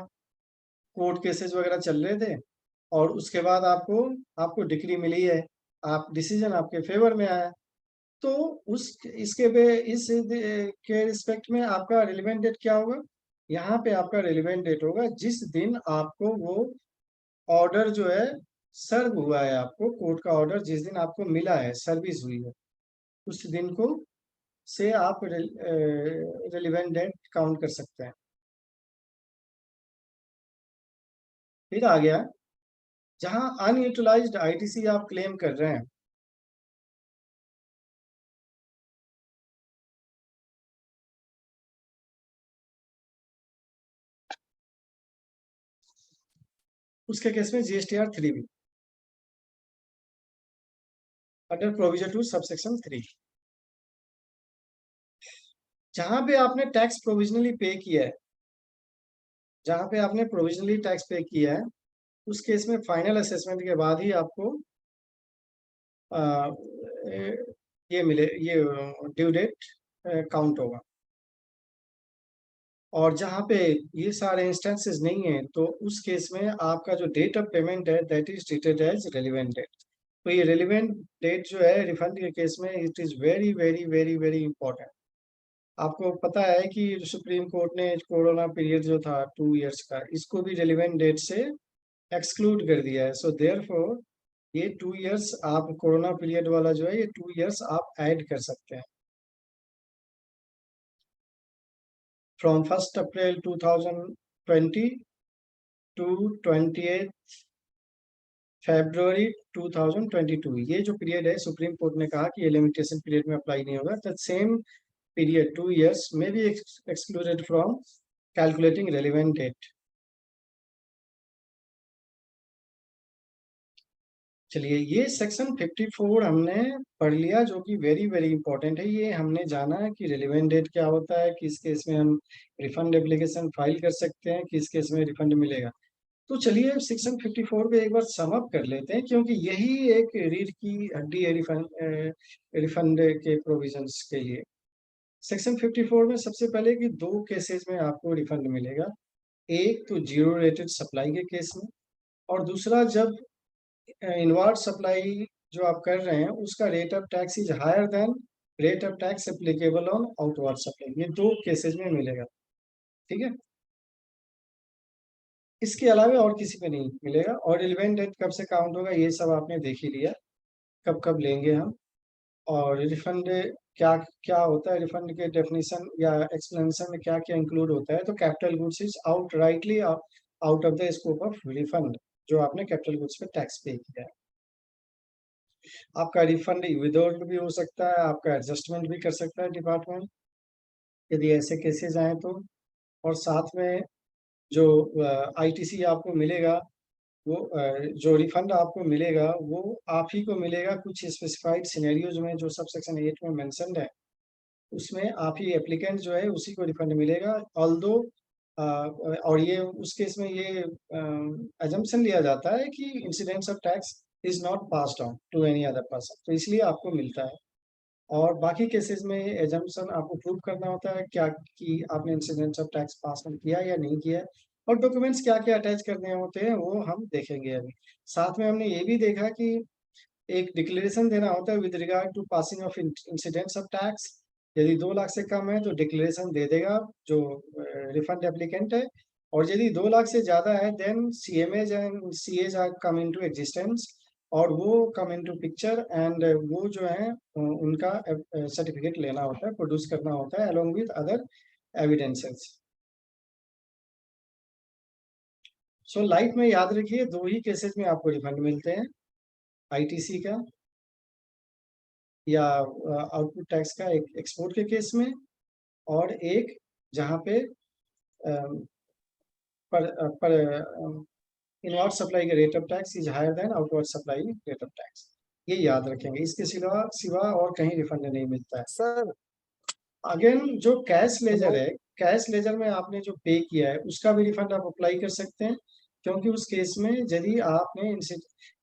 कोर्ट केसेस वगैरह चल रहे थे, और उसके बाद आपको आपको डिक्री मिली है, आप डिसीजन आपके फेवर में आया, तो उस इसके इस के रिस्पेक्ट में आपका रिलेवेंट डेट क्या होगा, यहाँ पे आपका रिलेवेंट डेट होगा जिस दिन आपको वो ऑर्डर जो है सर्व हुआ है, आपको कोर्ट का ऑर्डर जिस दिन आपको मिला है, सर्विस हुई है, उस दिन को से आप रिलेवेंट डेट काउंट कर सकते हैं। फिर आ गया जहां अनयूटिलाइज्ड आईटीसी आप क्लेम कर रहे हैं, उसके केस में जीएसटीआर 3 भी अंडर प्रोविजन टू सबसेक्शन 3। जहां पे आपने टैक्स प्रोविजनली पे किया है, जहां पे आपने प्रोविजनली टैक्स पे किया है, उस केस में फाइनल असेसमेंट के बाद ही आपको आ, ये मिले, ये ड्यू डेट काउंट होगा। और जहाँ पे ये सारे इंस्टेंसेस नहीं है, तो उस केस में आपका जो डेट ऑफ पेमेंट है that is treated as relevant date. तो ये रेलिवेंट डेट जो है रिफंड के केस में it is very very very very important. आपको पता है कि सुप्रीम कोर्ट ने कोरोना पीरियड जो था 2 इयर्स का, इसको भी रेलिवेंट डेट से एक्सक्लूड कर दिया है। सो देयरफॉर ये 2 इयर्स आप कोरोना पीरियड वाला जो है, ये 2 इयर्स आप ऐड कर सकते हैं। फ्रॉम 1 अप्रैल 2020 टू 28 फरवरी 2022, ये जो पीरियड है सुप्रीम कोर्ट ने कहा कि ये लिमिटेशन पीरियड में अप्लाई नहीं होगा। द सेम पीरियड 2 इयर्स में be excluded from calculating relevant date. चलिए, ये सेक्शन 54 हमने पढ़ लिया, जो कि वेरी वेरी इंपॉर्टेंट है। ये हमने जाना है कि रेलिवेंट डेट क्या होता है, किस केस में हम रिफंड एप्लीकेशन फाइल कर सकते हैं, किस केस में रिफंड मिलेगा। तो चलिए सेक्शन 54 पे एक बार सम अप कर लेते हैं, क्योंकि यही एक रीढ़ की हड्डी है रिफंड के प्रोविजंस के लिए। सेक्शन 54 में सबसे पहले कि दो केसेस में आपको रिफंड मिलेगा। एक तो जीरो रेटेड सप्लाई के केस में, और दूसरा जब इनवर्ट सप्लाई जो आप कर रहे हैं उसका rate of tax is higher than rate of tax applicable on outward supply. ये दो केसेस में मिलेगा, ठीक है। इसके अलावा और किसी पे नहीं मिलेगा। और रिलेवेंट डेट कब से काउंट होगा ये सब आपने देख ही लिया, कब कब लेंगे हम। और रिफंड क्या क्या होता है, रिफंड के डेफिनेशन या एक्सप्लेनेशन में क्या क्या इंक्लूड होता है। तो capital goods is out rightly out of the scope of refund, जो आपने कैपिटल गुड्स पे टैक्स पे किया है। आपका रिफंड विदआउट भी हो सकता है, आपका एडजस्टमेंट भी कर सकता है डिपार्टमेंट, यदि ऐसे केसेस आए तो। और साथ में जो आईटीसी आपको मिलेगा, वो जो रिफंड आपको मिलेगा वो आप ही को मिलेगा कुछ स्पेसिफाइड सिनेरियोज में, जो सब सेक्शन 8 में मेंशन्ड है। उसमें आप ही एप्लीकेंट जो है उसी को रिफंड मिलेगा। ऑल्दो और ये उस केस में ये एजम्पशन लिया जाता है कि incidence of tax is not passed on to any other person, तो इसलिए आपको मिलता है। और बाकी केसेस में एजम्पशन आपको प्रूव करना होता है क्या कि आपने incidence of tax pass on किया या नहीं किया। और डॉक्यूमेंट्स क्या क्या अटैच करने होते हैं वो हम देखेंगे अभी। साथ में हमने ये भी देखा कि एक डिक्लेरेशन देना होता है with regard to passing of incidents of tax. यदि 2 लाख से कम है तो डिक्लेरेशन दे देगा जो रिफंड एप्लीकेंट है। और यदि 2 लाख से ज्यादा है then CMAs and CAs are come into existence, और वो कम इनटू पिक्चर, एंड वो जो है उनका सर्टिफिकेट लेना होता है, प्रोड्यूस करना होता है along with other evidences. So life में याद रखिए दो ही केसेस में आपको रिफंड मिलते हैं, आईटीसी का या आउटपुट टैक्स का एक एक्सपोर्ट के केस में, और एक जहाँ पे अम, पर इनवर्ट सप्लाई का rate of tax is higher than outward supply rate of tax. ये याद रखेंगे, इसके सिवा सिवा और कहीं रिफंड नहीं मिलता है। सर अगेन जो कैश लेजर हेलो। है, कैश लेजर में आपने जो पे किया है उसका भी रिफंड आप अप्लाई कर सकते हैं, क्योंकि उस केस में यदि आपने इनसे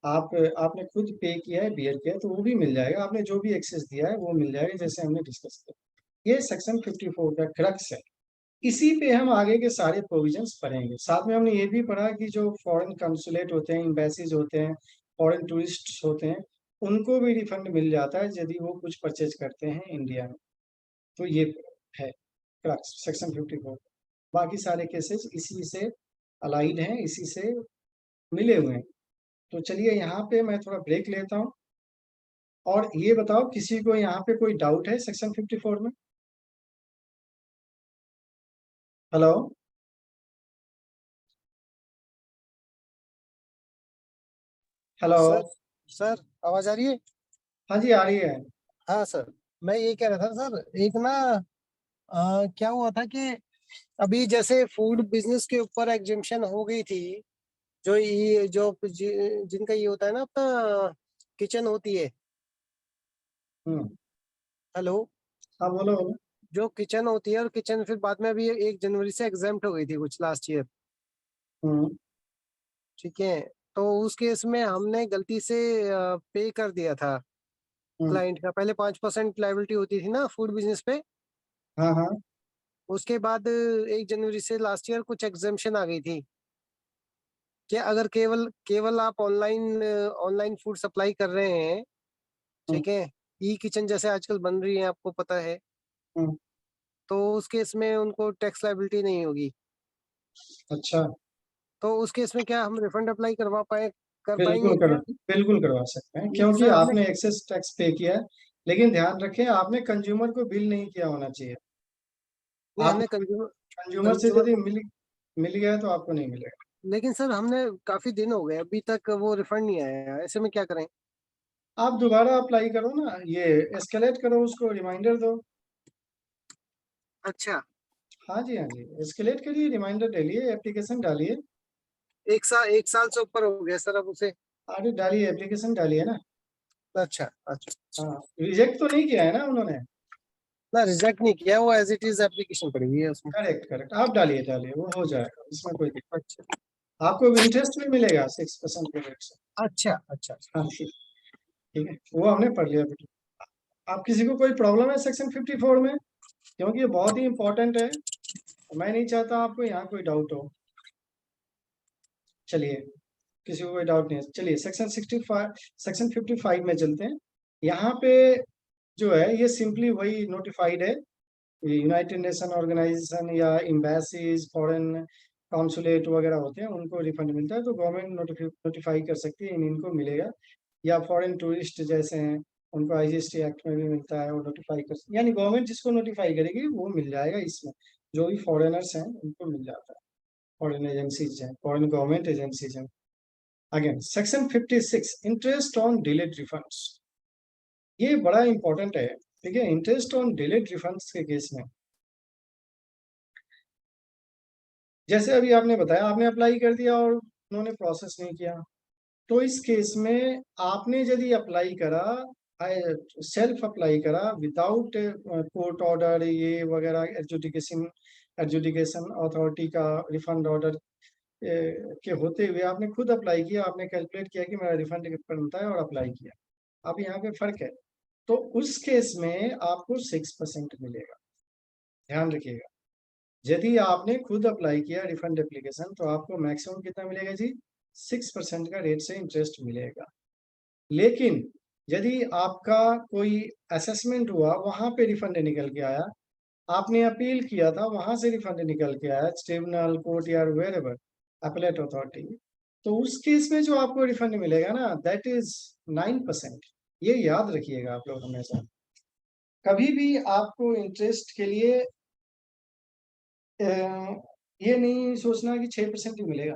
आपने खुद पे किया है, बियर किया है, तो वो भी मिल जाएगा। आपने जो भी एक्सेस दिया है वो मिल जाएगा, जैसे हमने डिस्कस किया। ये सेक्शन 54 का क्रक्स है। इसी पे हम आगे के सारे प्रोविजंस पढ़ेंगे। साथ में हमने ये भी पढ़ा कि जो फॉरेन कंसुलेट होते हैं, एम्बेसीज होते हैं, फॉरेन टूरिस्ट होते हैं, उनको भी रिफंड मिल जाता है यदि वो कुछ परचेज करते हैं इंडिया में। तो ये है क्रक्स सेक्शन 54। बाकी सारे केसेस इसी से अलाइड हैं, इसी से मिले हुए हैं। तो चलिए यहाँ पे मैं थोड़ा ब्रेक लेता हूँ और ये बताओ किसी को यहाँ पे कोई डाउट है सेक्शन 54 में? हेलो? हेलो? सर सर आवाज आ रही है? हाँ जी, आ रही है। हाँ सर, मैं ये कह रहा था सर, एक ना क्या हुआ था कि अभी जैसे फूड बिजनेस के ऊपर एग्जेम्पशन हो गई थी, जो ये जिनका ये होता है ना अपना किचन होती है। हुँ। हेलो। हाँ, बोलो, बोलो। जो किचन होती है, और किचन फिर बाद में अभी 1 जनवरी से एग्जेम्प्ट हो गई थी कुछ लास्ट ईयर। हुँ, ठीक है। तो उस केस में हमने गलती से पे कर दिया था हुँ। क्लाइंट का। पहले 5% लाइबिलिटी होती थी ना फूड बिजनेस पे। हाँ, हाँ। उसके बाद 1 जनवरी से लास्ट ईयर कुछ एग्जेम्पशन आ गई थी कि अगर केवल केवल आप ऑनलाइन ऑनलाइन फूड सप्लाई कर रहे हैं, हुँ, ठीक है, ई किचन जैसे आजकल बन रही है आपको पता है, हुँ। तो उस केस में उनको टैक्स लायबिलिटी नहीं होगी। अच्छा, तो उस केस में क्या हम रिफंड अप्लाई कर बिल्कुल पाएंगे कर क्या? बिल्कुल करवा सकते हैं क्योंकि सर हमने। आपने एक्सेस टैक्स पे किया है, लेकिन ध्यान रखें आपने कंज्यूमर को बिल नहीं किया होना चाहिए। नहीं, हमने आपने कंज्यूमर कंज्यूमर से कंज्यूमर यदि को। मिल गया है तो आपको नहीं मिलेगा। लेकिन सर हमने काफी दिन हो गए अभी तक वो रिफंड नहीं आया है, ऐसे में क्या करें? आप दोबारा अप्लाई करो ना, ये एस्केलेट करो, उसको रिमाइंडर दो। अच्छा। हाँ जी, हाँ जी, एस्केलेट करिए, रिमाइंडर डालिए, एप्लीकेशन डालिए। 1 साल से ऊपर हो गया सर अब उसे। अरे डालिए, एप्लीकेशन डालिए ना। अच्छा अच्छा। हाँ, रिजेक्ट तो नहीं किया है ना उन्होंने? ना, रिजेक्ट नहीं किया, वो एज इट इज एप्लीकेशन पड़ी हुई है उसमें। Correct, correct. आप डालिए, डालिए, वो हो जाएगा, इसमें कोई दिक्कत। अच्छा आपको इंटरेस्ट भी मिलेगा 6% के रेट से। अच्छा अच्छा। हाँ जी, ठीक है, वो हमने पढ़ लिया बेटा। आप किसी को कोई प्रॉब्लम है सेक्शन 54 में? क्योंकि ये बहुत ही इंपॉर्टेंट है, मैं नहीं चाहता आपको यहाँ कोई डाउट हो। चलिए, किसी को कोई डाउट नहीं है, चलिए सेक्शन 55 में चलते हैं। यहाँ पे जो है ये सिंपली वही नोटिफाइड है, यूनाइटेड नेशन ऑर्गेनाइजेशन या एम्बेसीज, फॉरेन कॉन्सुलेट वगैरह होते हैं, उनको रिफंड मिलता है, तो गवर्नमेंट नोटिफाई कर सकती है इनको मिलेगा। या फॉरेन टूरिस्ट जैसे हैं, उनको आईजीएसटी एक्ट में भी मिलता है, वो नोटिफाई कर, यानी गवर्नमेंट जिसको नोटिफाई करेगी वो मिल जाएगा इसमें। जो भी फॉरेनर्स हैं उनको मिल जाता है, फॉरेन एजेंसीज हैं, फॉरेन गवर्नमेंट एजेंसीज हैं। Again section 56 interest on delayed refunds, ये बड़ा इंपॉर्टेंट है। ठीक है, इंटरेस्ट ऑन डिलेड रिफंड्स के केस में, जैसे अभी आपने बताया आपने अप्लाई कर दिया और उन्होंने प्रोसेस नहीं किया, तो इस केस में आपने यदि अप्लाई करा, सेल्फ अप्लाई करा विदाउट कोर्ट ऑर्डर ये वगैरह, एडजुडिकेशन एडजुडिकेशन अथॉरिटी का रिफंड ऑर्डर के होते हुए आपने खुद अप्लाई किया, आपने कैलकुलेट किया कि मेरा रिफंड बनता है और अप्लाई किया। अब यहाँ पे फर्क है, तो उस केस में आपको 6% मिलेगा। ध्यान रखिएगा, यदि आपने खुद अप्लाई किया रिफंड एप्लीकेशन तो आपको मैक्सिमम कितना मिलेगा जी? 6% का रेट से इंटरेस्ट मिलेगा। लेकिन यदि आपका कोई असेसमेंट हुआ, वहां पे रिफंड निकल के आया, आपने अपील किया था, वहां से रिफंड निकल के आया, ट्रिब्यूनल, कोर्ट या वेर एवर, अपीलेट अथॉरिटी, तो उस केस में जो आपको रिफंड मिलेगा ना, दैट इज 9%। ये याद रखिएगा आप लोग हमेशा, कभी भी आपको इंटरेस्ट के लिए अ, ये नहीं सोचना कि 6% ही मिलेगा।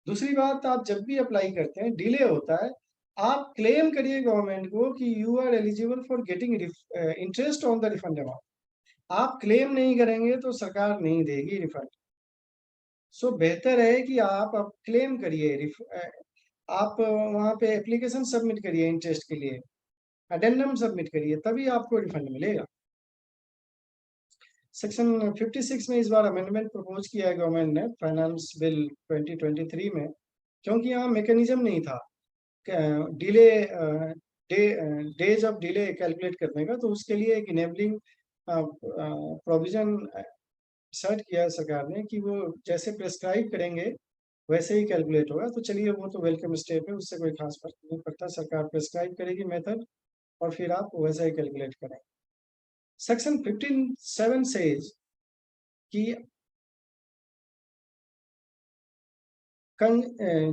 दूसरी बात, आप जब भी अप्लाई करते हैं डिले होता है, आप क्लेम करिए गवर्नमेंट को कि you are eligible for getting interest on the refund amount. आप क्लेम नहीं करेंगे तो सरकार नहीं देगी रिफंड। सो बेहतर है कि आप अब क्लेम करिए, आप वहाँ पे एप्लीकेशन सबमिट करिए इंटरेस्ट के लिए, अडेंडम सबमिट करिए, तभी आपको रिफंड मिलेगा। सेक्शन 56 में इस बार अमेंडमेंट प्रपोज किया है गवर्नमेंट ने फाइनेंस बिल 2023 में, क्योंकि यहाँ मैकेनिज्म नहीं था delay days of delay calculate करने का, तो उसके लिए एक इनेबलिंग प्रोविजन सेट किया है सरकार ने कि वो जैसे प्रेस्क्राइब करेंगे वैसे ही कैलकुलेट होगा। तो चलिए, वो तो वेलकम स्टेप है, उससे कोई खास फर्क नहीं पड़ता, सरकार प्रेस्क्राइब करेगी मेथड और फिर आप वैसा ही कैलकुलेट करें। सेक्शन 15(7) सेज कि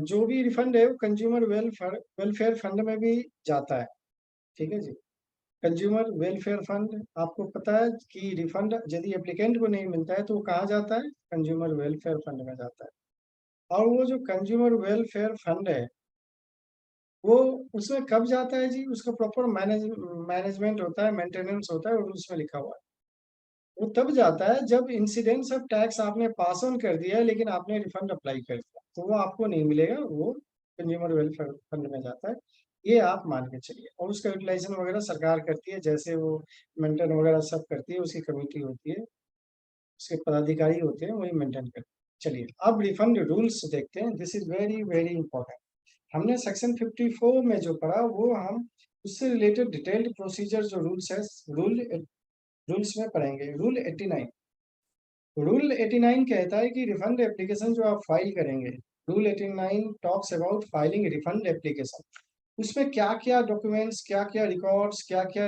जो भी रिफंड है वो कंज्यूमर वेलफेयर फंड में भी जाता है, ठीक है जी। कंज्यूमर वेलफेयर फंड, आपको पता है कि रिफंड यदि एप्लीकेंट को नहीं मिलता है तो वो कहाँ जाता है? कंज्यूमर वेलफेयर फंड में जाता है। और वो जो कंज्यूमर वेलफेयर फंड है, वो उसमें कब जाता है जी? उसका प्रॉपर मैनेजमेंट होता है, मेंटेनेंस होता है और उसमें लिखा हुआ है। वो तब जाता है जब इंसिडेंस ऑफ टैक्स आपने पास ऑन कर दिया है लेकिन आपने रिफंड अप्लाई कर दिया, तो वो आपको नहीं मिलेगा, वो कंज्यूमर वेलफेयर फंड में जाता है। ये आप मान के चलिए, और उसका यूटिलाइजेशन वगैरह सरकार करती है, जैसे वो मेंटेन वगैरह सब करती है, उसकी कमेटी होती है, उसके पदाधिकारी होते हैं, वही मेंटेन करते हैं। चलिए, अब रिफंड रूल्स देखते हैं। This is very very important. हमने सेक्शन 54 में जो पढ़ा वो हम उससे रिलेटेड डिटेल्ड प्रोसीजर जो रूल्स है, रूल रूल्स में पढ़ेंगे। रूल 89, रूल 89 कहता है कि रिफंड एप्लीकेशन जो आप फाइल करेंगे, rule 89 talks about filing refund application. उसमें क्या क्या डॉक्यूमेंट्स, क्या क्या रिकॉर्ड्स, क्या क्या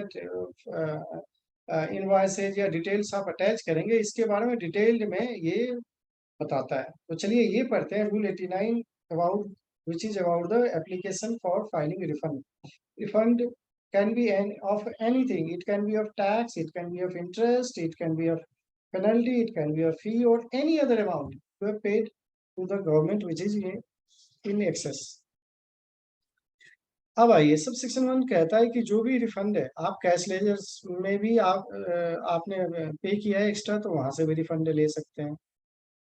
इनवॉइसेज या डिटेल्स आप अटैच करेंगे, इसके बारे में डिटेल्ड में ये बताता है। तो चलिए ये पढ़ते हैं rule 89 about, which is about the application for filing refund. Refund can be of anything. It can be of tax, it can be of interest, it can be of penalty, it can be a fee or any other amount you have paid to the government which is in excess. अब आइए, सब सेक्शन 1 कहता है कि जो भी रिफंड है, आप कैश लेजर्स में भी आपने पे किया है एक्स्ट्रा, तो वहां से भी रिफंड ले सकते हैं।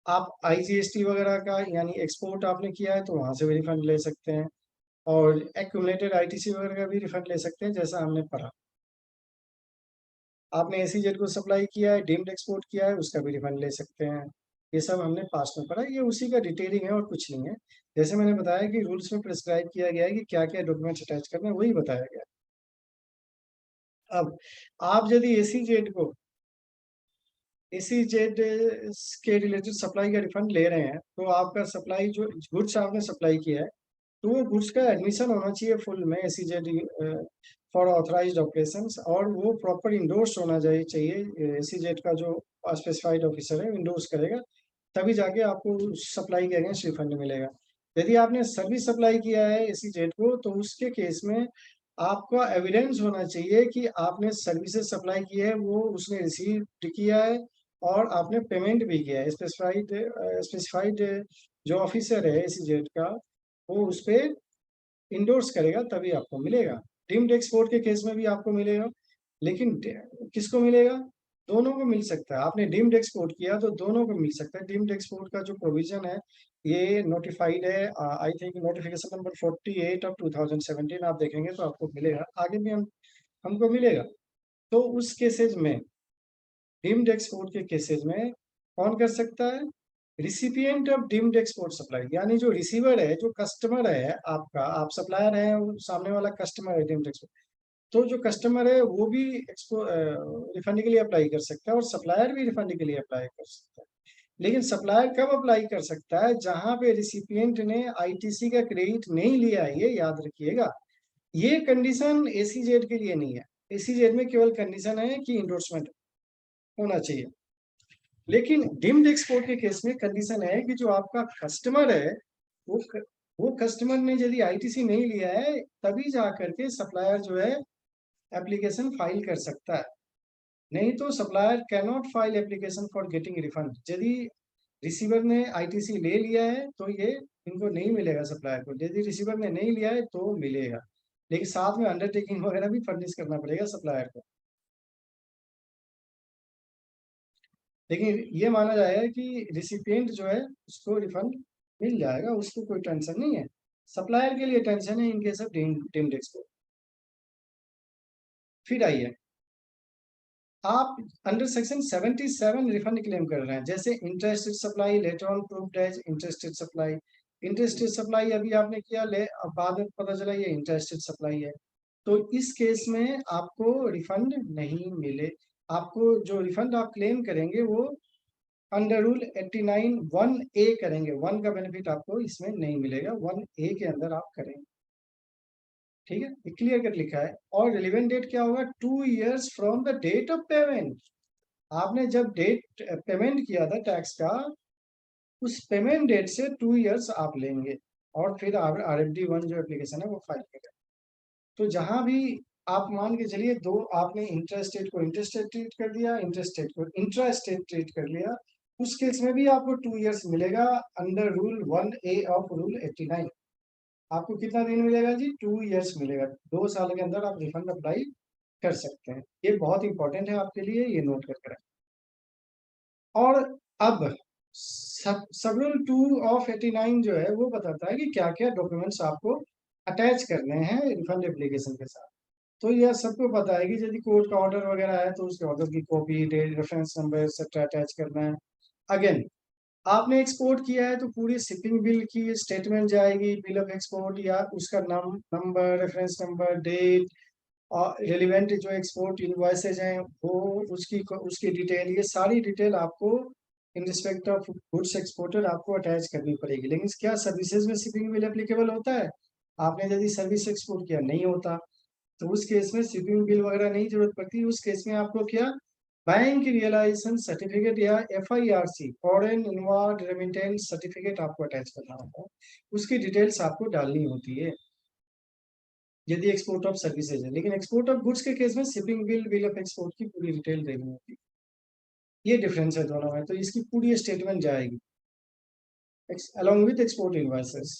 आप आईजीएसटी वगैरह का यानी एक्सपोर्ट आपने किया है तो वहां से भी रिफंड ले सकते हैं, और एक्यूमुलेटेड आईटीसी वगैरह का भी रिफंड ले सकते हैं, जैसा हमने पढ़ा। आपने एसीजेड को सप्लाई किया है, डीम्ड एक्सपोर्ट किया है, उसका भी रिफंड ले सकते हैं। ये सब हमने पास्ट में पढ़ा, ये उसी का डिटेलिंग है और कुछ नहीं है। जैसे मैंने बताया कि रूल्स में प्रिस्क्राइब किया गया है कि क्या क्या डॉक्यूमेंट्स अटैच करने हैं, वही बताया गया है। अब आप यदि एसीजेड के रिलेटेड सप्लाई का रिफंड ले रहे हैं, तो आपका सप्लाई जो गुड्स आपने सप्लाई किया है, तो वो गुड्स का एडमिशन होना चाहिए फुल में एसीजेड फॉर ऑथराइज्ड ऑपरेशंस, और वो प्रॉपर इंडोर्स होना चाहिए। एसीजेड का जो स्पेसिफाइड ऑफिसर है इंडोर्स करेगा, तभी जाके आपको सप्लाई के अगेंस्ट रिफंड मिलेगा। यदि आपने सर्विस सप्लाई किया है एसीजेड को, तो उसके केस में आपका एविडेंस होना चाहिए कि आपने सर्विसेज सप्लाई की है, वो उसने रिसीव किया है और आपने पेमेंट भी किया है। स्पेसिफाइड जो ऑफिसर है एसीजेड का, वो उस पे इंडोर्स करेगा, तभी आपको मिलेगा। डीम्ड एक्सपोर्ट के केस में भी आपको मिलेगा, लेकिन किसको मिलेगा? दोनों को मिल सकता है। आपने डीम्ड एक्सपोर्ट किया तो दोनों को मिल सकता है। डीम्ड एक्सपोर्ट का जो प्रोविजन है, ये नोटिफाइड है, I think notification number 48 of 2017, आप देखेंगे तो आपको मिलेगा, आगे भी हमको मिलेगा। तो उस केसेज में, डीम्ड एक्सपोर्ट के केसेज में कौन कर सकता है? Recipient of deemed export supply, यानी जो रिसीवर है, जो कस्टमर है आपका, आप सप्लायर हैं, वो सामने वाला कस्टमर है डीम्ड एक्सपोर्ट, तो जो कस्टमर है वो भी रिफंड के लिए अप्लाई कर सकता है और सप्लायर भी रिफंड के लिए अप्लाई कर सकता है। लेकिन सप्लायर कब अप्लाई कर सकता है? जहां पे रिसिपिएंट ने आईटीसी का क्रेडिट नहीं लिया है, ये याद रखिएगा। ये कंडीशन एसीजेड के लिए नहीं है। एसीजेड में केवल कंडीशन है कि इंडोर्समेंट होना चाहिए, लेकिन डीम्ड एक्सपोर्ट के केस में कंडीशन है कि जो आपका कस्टमर है, वो वो कस्टमर ने यदि आईटीसी नहीं लिया है, तभी जा करके सप्लायर जो है एप्लीकेशन फाइल कर सकता है। नहीं तो supplier can not file application for getting refund. यदि रिसीवर ने आईटीसी ले लिया है तो ये इनको नहीं मिलेगा सप्लायर को। यदि रिसीवर ने नहीं लिया है तो मिलेगा, लेकिन साथ में अंडरटेकिंग वगैरह भी फर्निश करना पड़ेगा सप्लायर को। लेकिन ये माना जाएगा कि रिसिपिएंट जो है उसको रिफंड मिल जाएगा, उसको कोई टेंशन नहीं है। सप्लायर के लिए टेंशन है इन केस ऑफ डीम्ड एक्सपोर्ट। फिर आइए, आप अंडर सेक्शन 77 रिफंड क्लेम कर रहे हैं, जैसे interstate supply, later on proved as interstate supply. Interstate supply अभी आपने किया, अब बाद में पता चला ये इंटरेस्टेड सप्लाई है, तो इस केस में आपको रिफंड नहीं मिले। आपको जो रिफंड आप क्लेम करेंगे वो अंडर रूल 89 1A करेंगे। 1 का बेनिफिट आपको इसमें नहीं मिलेगा, 1A के अंदर आप करेंगे। ठीक है, ये क्लियर कट लिखा है। और रिलेवेंट डेट क्या होगा? 2 years from the date of payment. आपने जब डेट पेमेंट किया था टैक्स का, उस पेमेंट डेट से 2 इयर्स आप लेंगे और फिर आप RFD 1 जो एप्लीकेशन है वो फाइल करें। तो जहाँ भी आप मान के चलिए 2 आपने इंट्रास्टेट को इंट्रास्टेट ट्रीट कर दिया, इंट्रास्टेट को इंट्रास्टेट ट्रीट कर लिया, उस केस में भी आपको 2 इयर्स मिलेगा under rule 1A of rule 89। आपको कितना दिन मिलेगा जी? 2 इयर्स मिलेगा। 2 साल के अंदर आप रिफंड अप्लाई कर सकते हैं। ये बहुत इंपॉर्टेंट है आपके लिए, ये नोट करके रखें। और अब सब रूल 2 ऑफ 89 जो है वो बताता है कि क्या-क्या डॉक्यूमेंट्स आपको अटैच करने हैं रिफंड एप्लीकेशन के साथ। तो यह सबको पता है कि यदि कोर्ट का ऑर्डर वगैरह है तो उसके ऑर्डर की copy, date, reference number etcetera attach करना है। अगेन आपने एक्सपोर्ट किया है तो पूरी शिपिंग बिल की स्टेटमेंट जाएगी, बिल ऑफ एक्सपोर्ट या उसका नंबर, रेफरेंस नंबर, डेट और रिलेवेंट जो एक्सपोर्ट इनवॉइसेज हैं वो उसकी डिटेल, ये सारी डिटेल आपको in respect of goods exported आपको अटैच करनी पड़ेगी। लेकिन क्या सर्विसेज में शिपिंग बिल एप्लीकेबल होता है? आपने यदि सर्विस एक्सपोर्ट किया नहीं होता, तो उस केस में शिपिंग बिल वगैरह नहीं जरूरत पड़ती। उस केस में आपको क्या बैंक रियलाइजेशन सर्टिफिकेट या FIRC foreign inward remittance certificate आपको अटैच करना होता है। उसकी डिटेल्स आपको डालनी होती है यदि एक्सपोर्ट ऑफ सर्विसेज है। लेकिन एक्सपोर्ट ऑफ गुड्स के केस में shipping bill, bill of export की पूरी डिटेल देनी होती है। ये डिफरेंस है दोनों में, तो इसकी पूरी स्टेटमेंट जाएगी along with export invoices.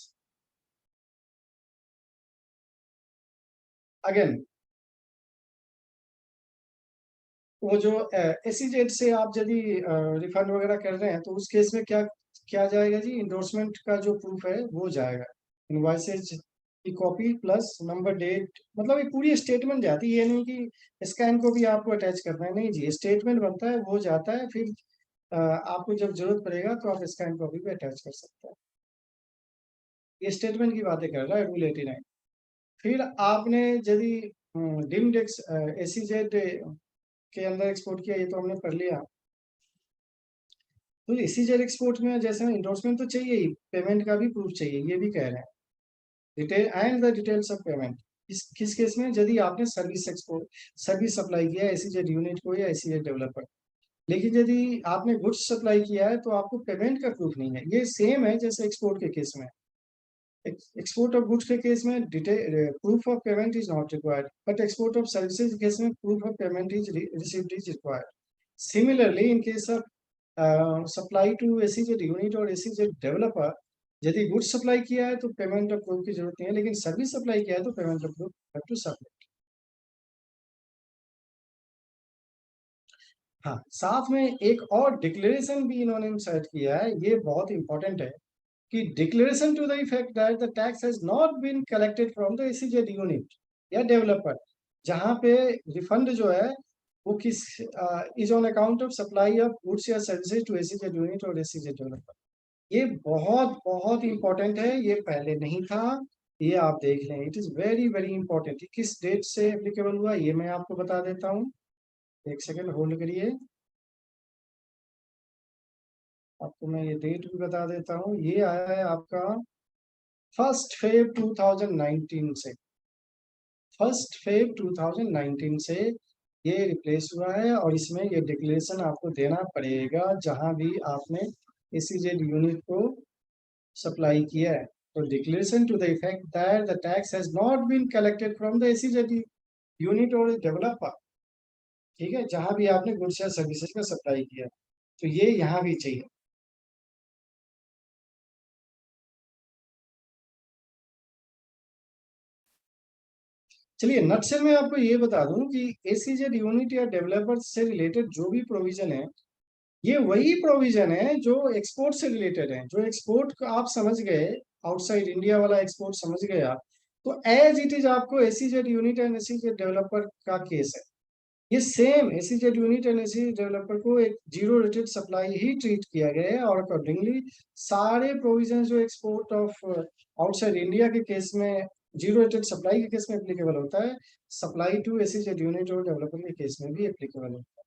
Again, वो जो SEZ से आप यदि रिफंड वगैरह कर रहे हैं तो उस केस में क्या क्या जाएगा जी? इंडोर्समेंट का जो प्रूफ है वो जाएगा, इनवॉइसेज की कॉपी प्लस नंबर, डेट, मतलब ये पूरी स्टेटमेंट जाती है। ये नहीं कि स्कैन को भी आपको अटैच करना है, नहीं जी, स्टेटमेंट बनता है वो जाता है। फिर आपको जब जरूरत पड़ेगा तो आप स्कैन कॉपी भी अटैच कर सकते हैं। ये स्टेटमेंट की बातें कर रहा है रूल 89। फिर आपने यदि डिम्ड SEZ के अंदर एक्सपोर्ट किया, ये तो हमने पढ़ लिया। तो SEZ एक्सपोर्ट में जैसे इंडोर्समेंट तो चाहिए ही, पेमेंट का भी प्रूफ चाहिए, ये भी कह रहे हैं। Detail and the details of payment. किस केस में? यदि आपने सर्विस सप्लाई किया है SEZ यूनिट को या SEZ डेवलपर। लेकिन यदि आपने गुड्स सप्लाई किया है तो आपको पेमेंट का प्रूफ नहीं है। ये सेम है जैसे एक्सपोर्ट के केस में। एक्सपोर्ट ऑफ गुड्स के केस में detail proof of payment is not required, but export of services के केस में proof of payment is received is required. Similarly in case of supply to SEZ unit और SEZ डेवलपर, यदि गुड्स सप्लाई किया है तो पेमेंट ऑफ प्रूफ की जरूरत नहीं है, लेकिन सर्विस सप्लाई किया है तो payment of proof to submit. हाँ, साथ में एक और डिक्लेरेशन भी इन्होंने इंसर्ट किया है, ये बहुत इंपॉर्टेंट है कि declaration to the effect that the tax has not been collected from the SEZ unit या डेवलपर, जहाँ पे रिफंड जो है वो किस is on account of supply of goods या सर्विसेज टू SEZ यूनिट और SEZ डेवलपर। ये बहुत बहुत इंपॉर्टेंट है, ये पहले नहीं था। ये आप देख लें, it is very very important. किस डेट से एप्लीकेबल हुआ ये मैं आपको बता देता हूँ, एक सेकेंड होल्ड करिए, आपको मैं ये डेट भी बता देता हूँ। ये आया है आपका 1 Feb 2019 से, 1 Feb 2019 से ये रिप्लेस हुआ है। और इसमें ये डिक्लेरेशन आपको देना पड़ेगा जहां भी आपने SEZ यूनिट को सप्लाई किया है। तो declaration to the effect that the tax has not been collected from the SEZ unit और डेवलपर, ठीक है, जहां भी आपने गुड्स या सर्विसेज का सप्लाई किया, तो ये यहाँ भी चाहिए। चलिए नटसेल में आपको ये बता दूं कि SEZ यूनिट या डेवलपर से रिलेटेड जो भी प्रोविजन है, ये वही प्रोविजन है जो एक्सपोर्ट से रिलेटेड है। जो एक्सपोर्ट का आप समझ गए, आउटसाइड इंडिया वाला एक्सपोर्ट समझ गए आप, तो एज इट इज आपको SEZ unit and SEZ developer का केस है। ये same SEZ unit and SEZ developer को एक जीरो रेटेड सप्लाई ही ट्रीट किया गया है। और अकॉर्डिंगली सारे प्रोविजन जो एक्सपोर्ट ऑफ आउटसाइड इंडिया के केस में जीरो रेटेड सप्लाई के केस में एप्लीकेबल होता है, सप्लाई टू SEZ यूनिट और डेवलपर के केस में भी एप्लीकेबल होता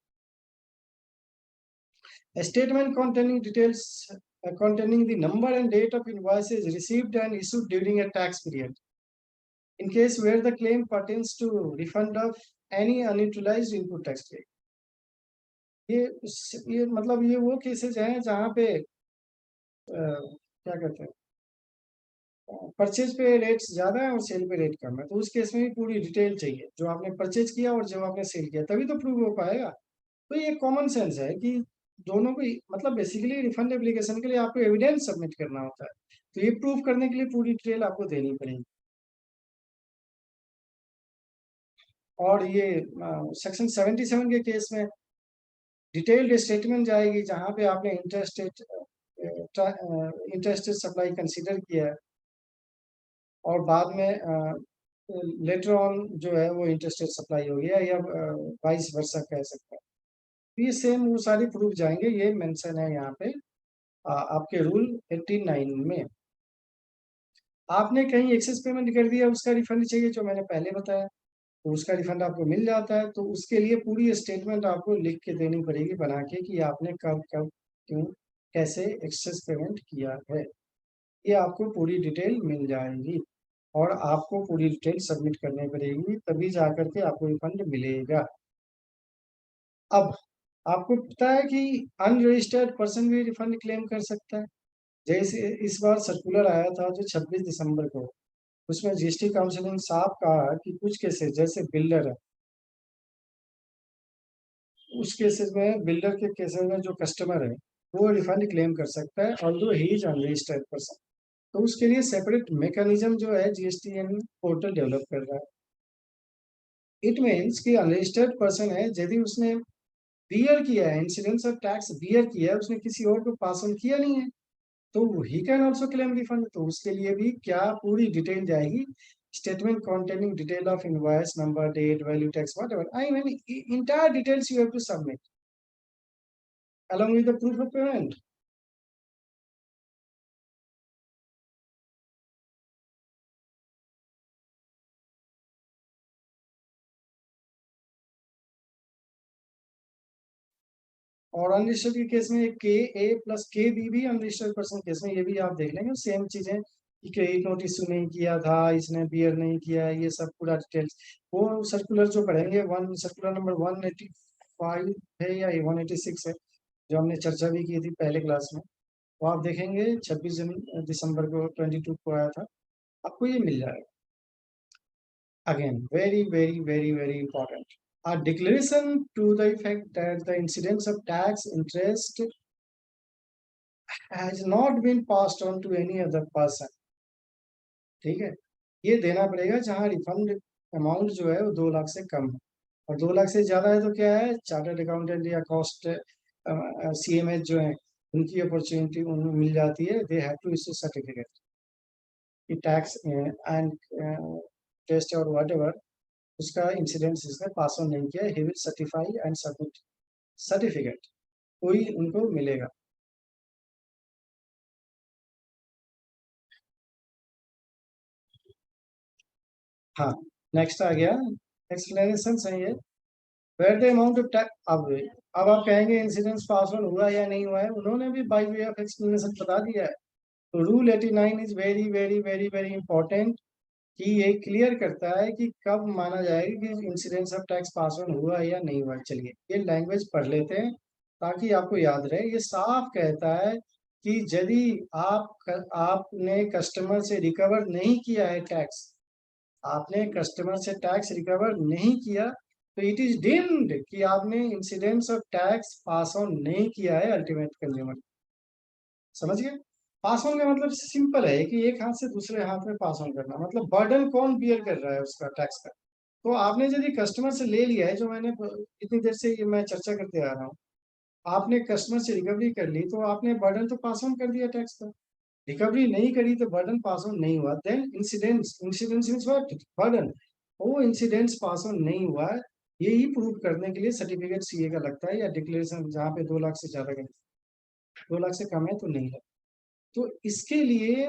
है। Statement containing details containing the number and date of invoices received and issued during a tax period in case where the claim pertains to refund of any unutilized input tax rate। ये मतलब ये वो केसेस हैं जहाँ पे क्या कहते हैं, परचेज पे रेट्स ज़्यादा है और सेल पे रेट कम है, तो उस केस में भी पूरी डिटेल चाहिए, जो आपने परचेज किया और जो आपने सेल किया, तभी तो प्रूव हो पाएगा। तो ये कॉमन सेंस है कि दोनों को मतलब बेसिकली रिफंड एप्लीकेशन के लिए आपको एविडेंस सबमिट करना होता है, तो ये प्रूव करने के लिए पूरी डिटेल आपको देनी पड़ेगी। और ये सेक्शन 77 के केस में डिटेल्ड स्टेटमेंट जाएगी, जहाँ पे आपने इंटरेस्टेड सप्लाई कंसीडर किया है और बाद में लेटर ऑन जो है वो इंटरेस्टेड सप्लाई हो गया या वाइस वर्सा कह सकते हैं। तो ये सेम वो सारी प्रूफ जाएंगे, ये मेंशन है यहाँ पे आपके रूल 89 में। आपने कहीं एक्सेस पेमेंट कर दिया, उसका रिफंड चाहिए, जो मैंने पहले बताया, तो उसका रिफंड आपको मिल जाता है। तो उसके लिए पूरी स्टेटमेंट आपको लिख के देनी पड़ेगी बना के कि आपने कब कब क्यों कैसे एक्सेस पेमेंट किया है। ये आपको पूरी डिटेल मिल जाएगी और आपको पूरी डिटेल सबमिट करनी पड़ेगी, तभी जाकर के आपको रिफंड मिलेगा। अब आपको पता है कि अनरजिस्टर्ड पर्सन भी रिफंड क्लेम कर सकता है। जैसे इस बार सर्कुलर आया था जो 26 दिसंबर को, उसमें जीएसटी काउंसिल ने साफ कहा कि कुछ केसेस जैसे बिल्डर है, उस केसेस में बिल्डर के केसेस में जो कस्टमर है वो रिफंड क्लेम कर सकता है although he is unregistered person. तो उसके लिए सेपरेट मैकेनिज्म जो है जीएसटीएन पोर्टल डेवलप कर रहा है। इट मीन्स कि अनरजिस्टर्ड पर्सन है, यदि उसने बियर किया है, इंसिडेंस ऑफ टैक्स बियर किया है, उसने किसी और को पास ऑन किया नहीं है, तो he can also claim refund. तो उसके लिए भी क्या पूरी डिटेल जाएगी, statement containing detail of invoice number, date, value, tax, whatever, I mean entire details you have to submit along with the proof of payment. और अनरजिस्टर्ड के केस में के ए प्लस के बी भी अनरजिस्टर्ड पर्सन केस में ये भी आप देख लेंगे, सेम चीजें कि क्रेडिट नोटिस नहीं किया था, इसने बियर नहीं किया, ये सब पूरा डिटेल्स वो सर्कुलर जो पढ़ेंगे, वन सर्कुलर नंबर 185 है या 186 है, जो हमने चर्चा भी की थी पहले क्लास में, वो आप देखेंगे 26 दिसंबर को 22 को आया था, आपको ये मिल जाएगा। Again, very, very, very, very important. A declaration to the effect that the incidence of tax interest has not been passed on to any other person. ठीक है, ये देना पड़ेगा जहां रिफंड अमाउंट जो है वो 2 लाख से कम है, और 2 लाख से ज्यादा है तो क्या है, चार्टर्ड अकाउंटेंट या कॉस्ट सीएमएच जो है उनकी अपॉर्चुनिटी उन्हें मिल जाती है, they have to issue certificate कि टैक्स एंड टेस्ट और व्हाटएवर उसका इंसिडेंस इसने पास ऑन नहीं किया, he will certify and submit certificate, कोई उनको मिलेगा। हाँ, नेक्स्ट आ गया एक्सप्लेनेशन सही है, where the amount of tax. अब आप कहेंगे इंसिडेंस पास ऑन हुआ या नहीं हुआ है, उन्होंने भी बाय वे ऑफ एक्सप्लेनेशन बता दिया है। तो rule 89 is very very very very important, कि ये क्लियर करता है कि कब माना जाएगा कि incidence of tax pass on हुआ है या नहीं हुआ है। चलिए ये लैंग्वेज पढ़ लेते हैं ताकि आपको याद रहे। ये साफ कहता है कि यदि आपने कस्टमर से रिकवर नहीं किया है टैक्स, आपने कस्टमर से टैक्स रिकवर नहीं किया, तो इट इज डीम्ड कि आपने incidence of tax pass on नहीं किया है अल्टीमेट कंज्यूमर। समझ गए? पास ऑन का मतलब सिंपल है कि एक हाथ से दूसरे हाथ में पास ऑन करना, मतलब बर्डन कौन बियर कर रहा है उसका टैक्स का। तो आपने यदि कस्टमर से ले लिया है, जो मैंने इतनी देर से ये मैं चर्चा करते आ रहा हूँ, आपने कस्टमर से रिकवरी कर ली तो आपने बर्डन तो पास ऑन कर दिया टैक्स का। रिकवरी नहीं करी तो बर्डन पास ऑन नहीं हुआ। Then incidence, incidence means what, burden. वो इंसिडेंस पास ऑन नहीं हुआ है, यही प्रूव करने के लिए सर्टिफिकेट सीए का लगता है, या डिक्लेरेशन जहाँ पे 2 लाख से ज्यादा का, 2 लाख से कम है तो नहीं है। तो इसके लिए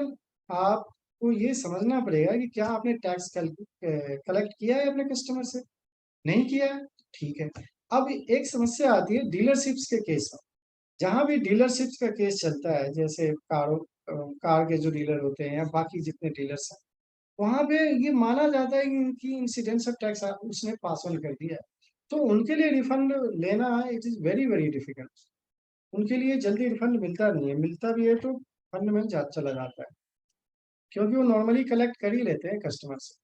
आपको ये समझना पड़ेगा कि क्या आपने टैक्स कलेक्ट किया है अपने कस्टमर से, नहीं किया है, ठीक है। अब एक समस्या आती है डीलरशिप्स के केस में। जहां भी डीलरशिप्स का केस चलता है, जैसे कार के जो डीलर होते हैं या बाकी जितने डीलर्स हैं, वहां पे ये माना जाता है कि उनकी इंसिडेंस ऑफ टैक्स उसने पास ऑन कर दिया है, तो उनके लिए रिफंड लेना it is very very difficult. उनके लिए जल्दी रिफंड मिलता नहीं है, मिलता भी है तो फंड में चला जाता है, क्योंकि वो नॉर्मली कलेक्ट कर ही लेते हैं कस्टमर से।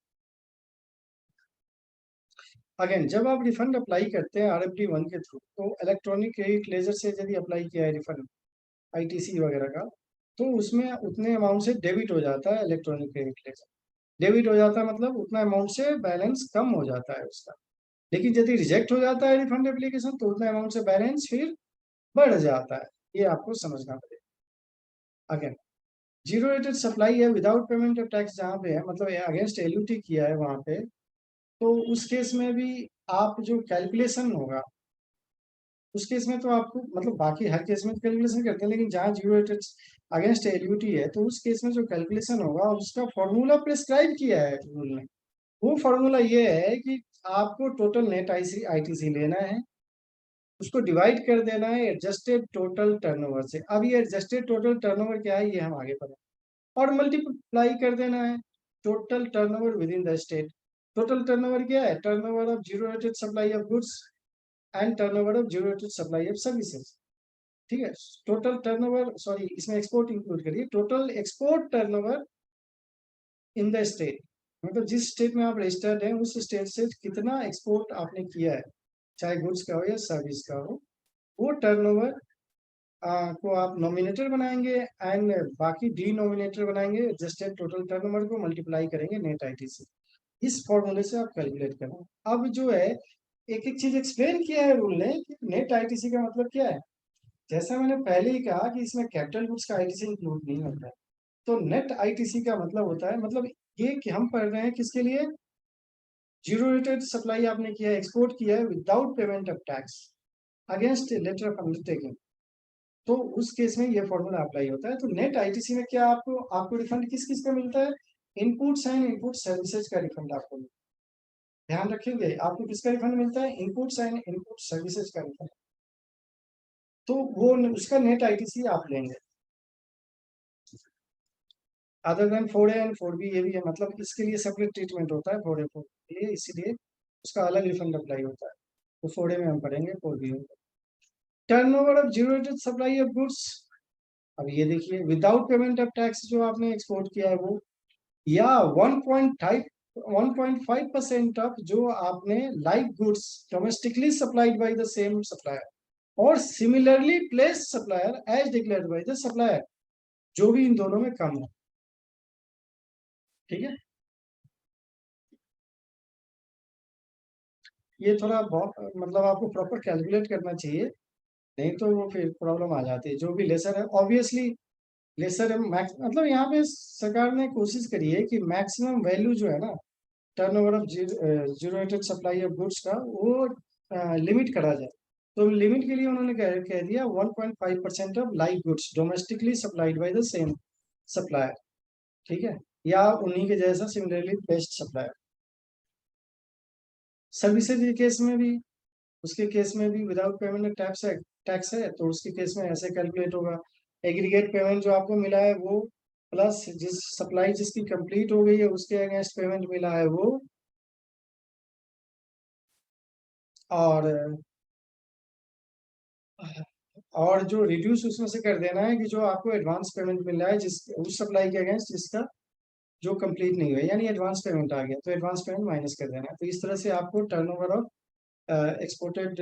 अगेन, जब आप रिफंड अप्लाई करते हैं RFD 1 के थ्रू, तो इलेक्ट्रॉनिक क्रेडिट लेजर से यदि अप्लाई किया है रिफंड ITC वगैरह का, तो उसमें उतने अमाउंट से डेबिट हो जाता है इलेक्ट्रॉनिक क्रेडिट लेजर। डेबिट हो जाता है मतलब उतना अमाउंट से बैलेंस कम हो जाता है उसका। लेकिन यदि रिजेक्ट हो जाता है रिफंड एप्लीकेशन, तो उतना अमाउंट से बैलेंस फिर बढ़ जाता है। ये आपको समझना पड़ेगा। अगेन, जीरो रेटेड सप्लाई है विदाउट पेमेंट ऑफ टैक्स, जहाँ पे है मतलब अगेंस्ट LUT किया है वहां पे, तो उस केस में भी आप जो कैलकुलेशन होगा, उस केस में तो आपको मतलब बाकी हर केस में कैलकुलेशन करते हैं, लेकिन जहाँ जीरो रेटेड अगेंस्ट LUT है, तो उस केस में जो कैलकुलेशन होगा उसका फॉर्मूला प्रिस्क्राइब किया है रूल ने। वो फॉर्मूला ये है कि आपको टोटल नेट ITC लेना है, उसको डिवाइड कर देना है एडजस्टेड टोटल टर्नओवर से। अब ये एडजस्टेड टोटल टर्नओवर क्या है, ये हम आगे पढ़ें। और मल्टीप्लाई कर देना है total turnover with in the state. Total turnover क्या है, turnover of zero rated supply of goods and turnover of zero rated supply of services. ठीक है, टोटल टर्नओवर, सॉरी इसमें एक्सपोर्ट इंक्लूड करिए, total export turnover in the state, मतलब जिस स्टेट में आप रजिस्टर्ड हैं उस स्टेट से कितना एक्सपोर्ट आपने किया है, चाहे गुड्स का हो या सर्विस का हो, वो टर्नओवर को आप नॉमिनेटर बनाएंगे एंड बाकी डिनोमिनेटर बनाएंगे, एडजस्टेड टोटल टर्नओवर को मल्टीप्लाई करेंगे नेट ITC। इस फॉर्मूले से आप कैलकुलेट करना। अब जो है एक एक चीज एक्सप्लेन किया है रूल ने कि नेट ITC का मतलब क्या है। जैसा मैंने पहले ही कहा कि इसमें कैपिटल गुड्स का ITC इंक्लूड नहीं होता है, तो नेट ITC का मतलब होता है, मतलब ये कि हम पढ़ रहे हैं किसके लिए, जीरो रेटेड सप्लाई आपने किया है, एक्सपोर्ट किया है without payment of tax against letter of undertaking, तो उस केस में ये फॉर्मूला अप्लाई होता है। तो नेट ITC में क्या आपको आपको रिफंड किस किस का मिलता है, इनपुट्स एंड इनपुट सर्विसेज का रिफंड आपको मिलता है। ध्यान रखिएगा, आपको किसका रिफंड मिलता है, इनपुट्स एंड इनपुट सर्विसेज का रिफंड। तो वो उसका नेट ITC आप लेंगे। Other than 4A and 4B ये भी है, मतलब इसके लिए सेपरेट ट्रीटमेंट होता है 4A 4B, इसीलिए उसका अलग रिफंड अप्लाई होता है। तो 4A में हम पढ़ेंगे, 4B में। Turnover of zero rated supply of goods, अब ये देखिए विदाउट पेमेंट ऑफ टैक्स जो आपने एक्सपोर्ट किया है वो, या 1.5% ऑफ जो आपने like goods domestically supplied by the same supplier और similarly placed supplier as declared by the supplier, जो भी इन दोनों में कम है। ठीक है, ये थोड़ा बहुत मतलब आपको प्रॉपर कैलकुलेट करना चाहिए, नहीं तो वो फिर प्रॉब्लम आ जाती है। जो भी लेसर है ऑब्वियसली लेसर है, मैक्स मतलब यहाँ पे सरकार ने कोशिश करी है कि मैक्सिमम वैल्यू जो है ना turnover of zero rated supply of goods का, वो लिमिट करा जाए। तो लिमिट के लिए उन्होंने कह दिया 1.5% of like goods domestically supplied by the same supplier. ठीक है, या उन्हीं के जैसा सिमिलरली प्लेस्ड सप्लायर। सर्विसेज के केस में भी, उसके केस में भी विदाउट पेमेंट टैक्स है, तो उसके केस में ऐसे कैलकुलेट होगा, एग्रीगेट पेमेंट जो आपको मिला है वो प्लस जिस सप्लाई जिसकी कंप्लीट हो गई है उसके अगेंस्ट पेमेंट मिला है वो, और जो रिड्यूस उसमें से कर देना है कि जो आपको एडवांस पेमेंट मिल रहा है जिस उस सप्लाई के अगेंस्ट जिसका जो कंप्लीट नहीं हुआ, यानी एडवांस पेमेंट आ गया तो एडवांस पेमेंट माइनस कर देना है। तो इस तरह से आपको टर्नओवर ऑफ एक्सपोर्टेड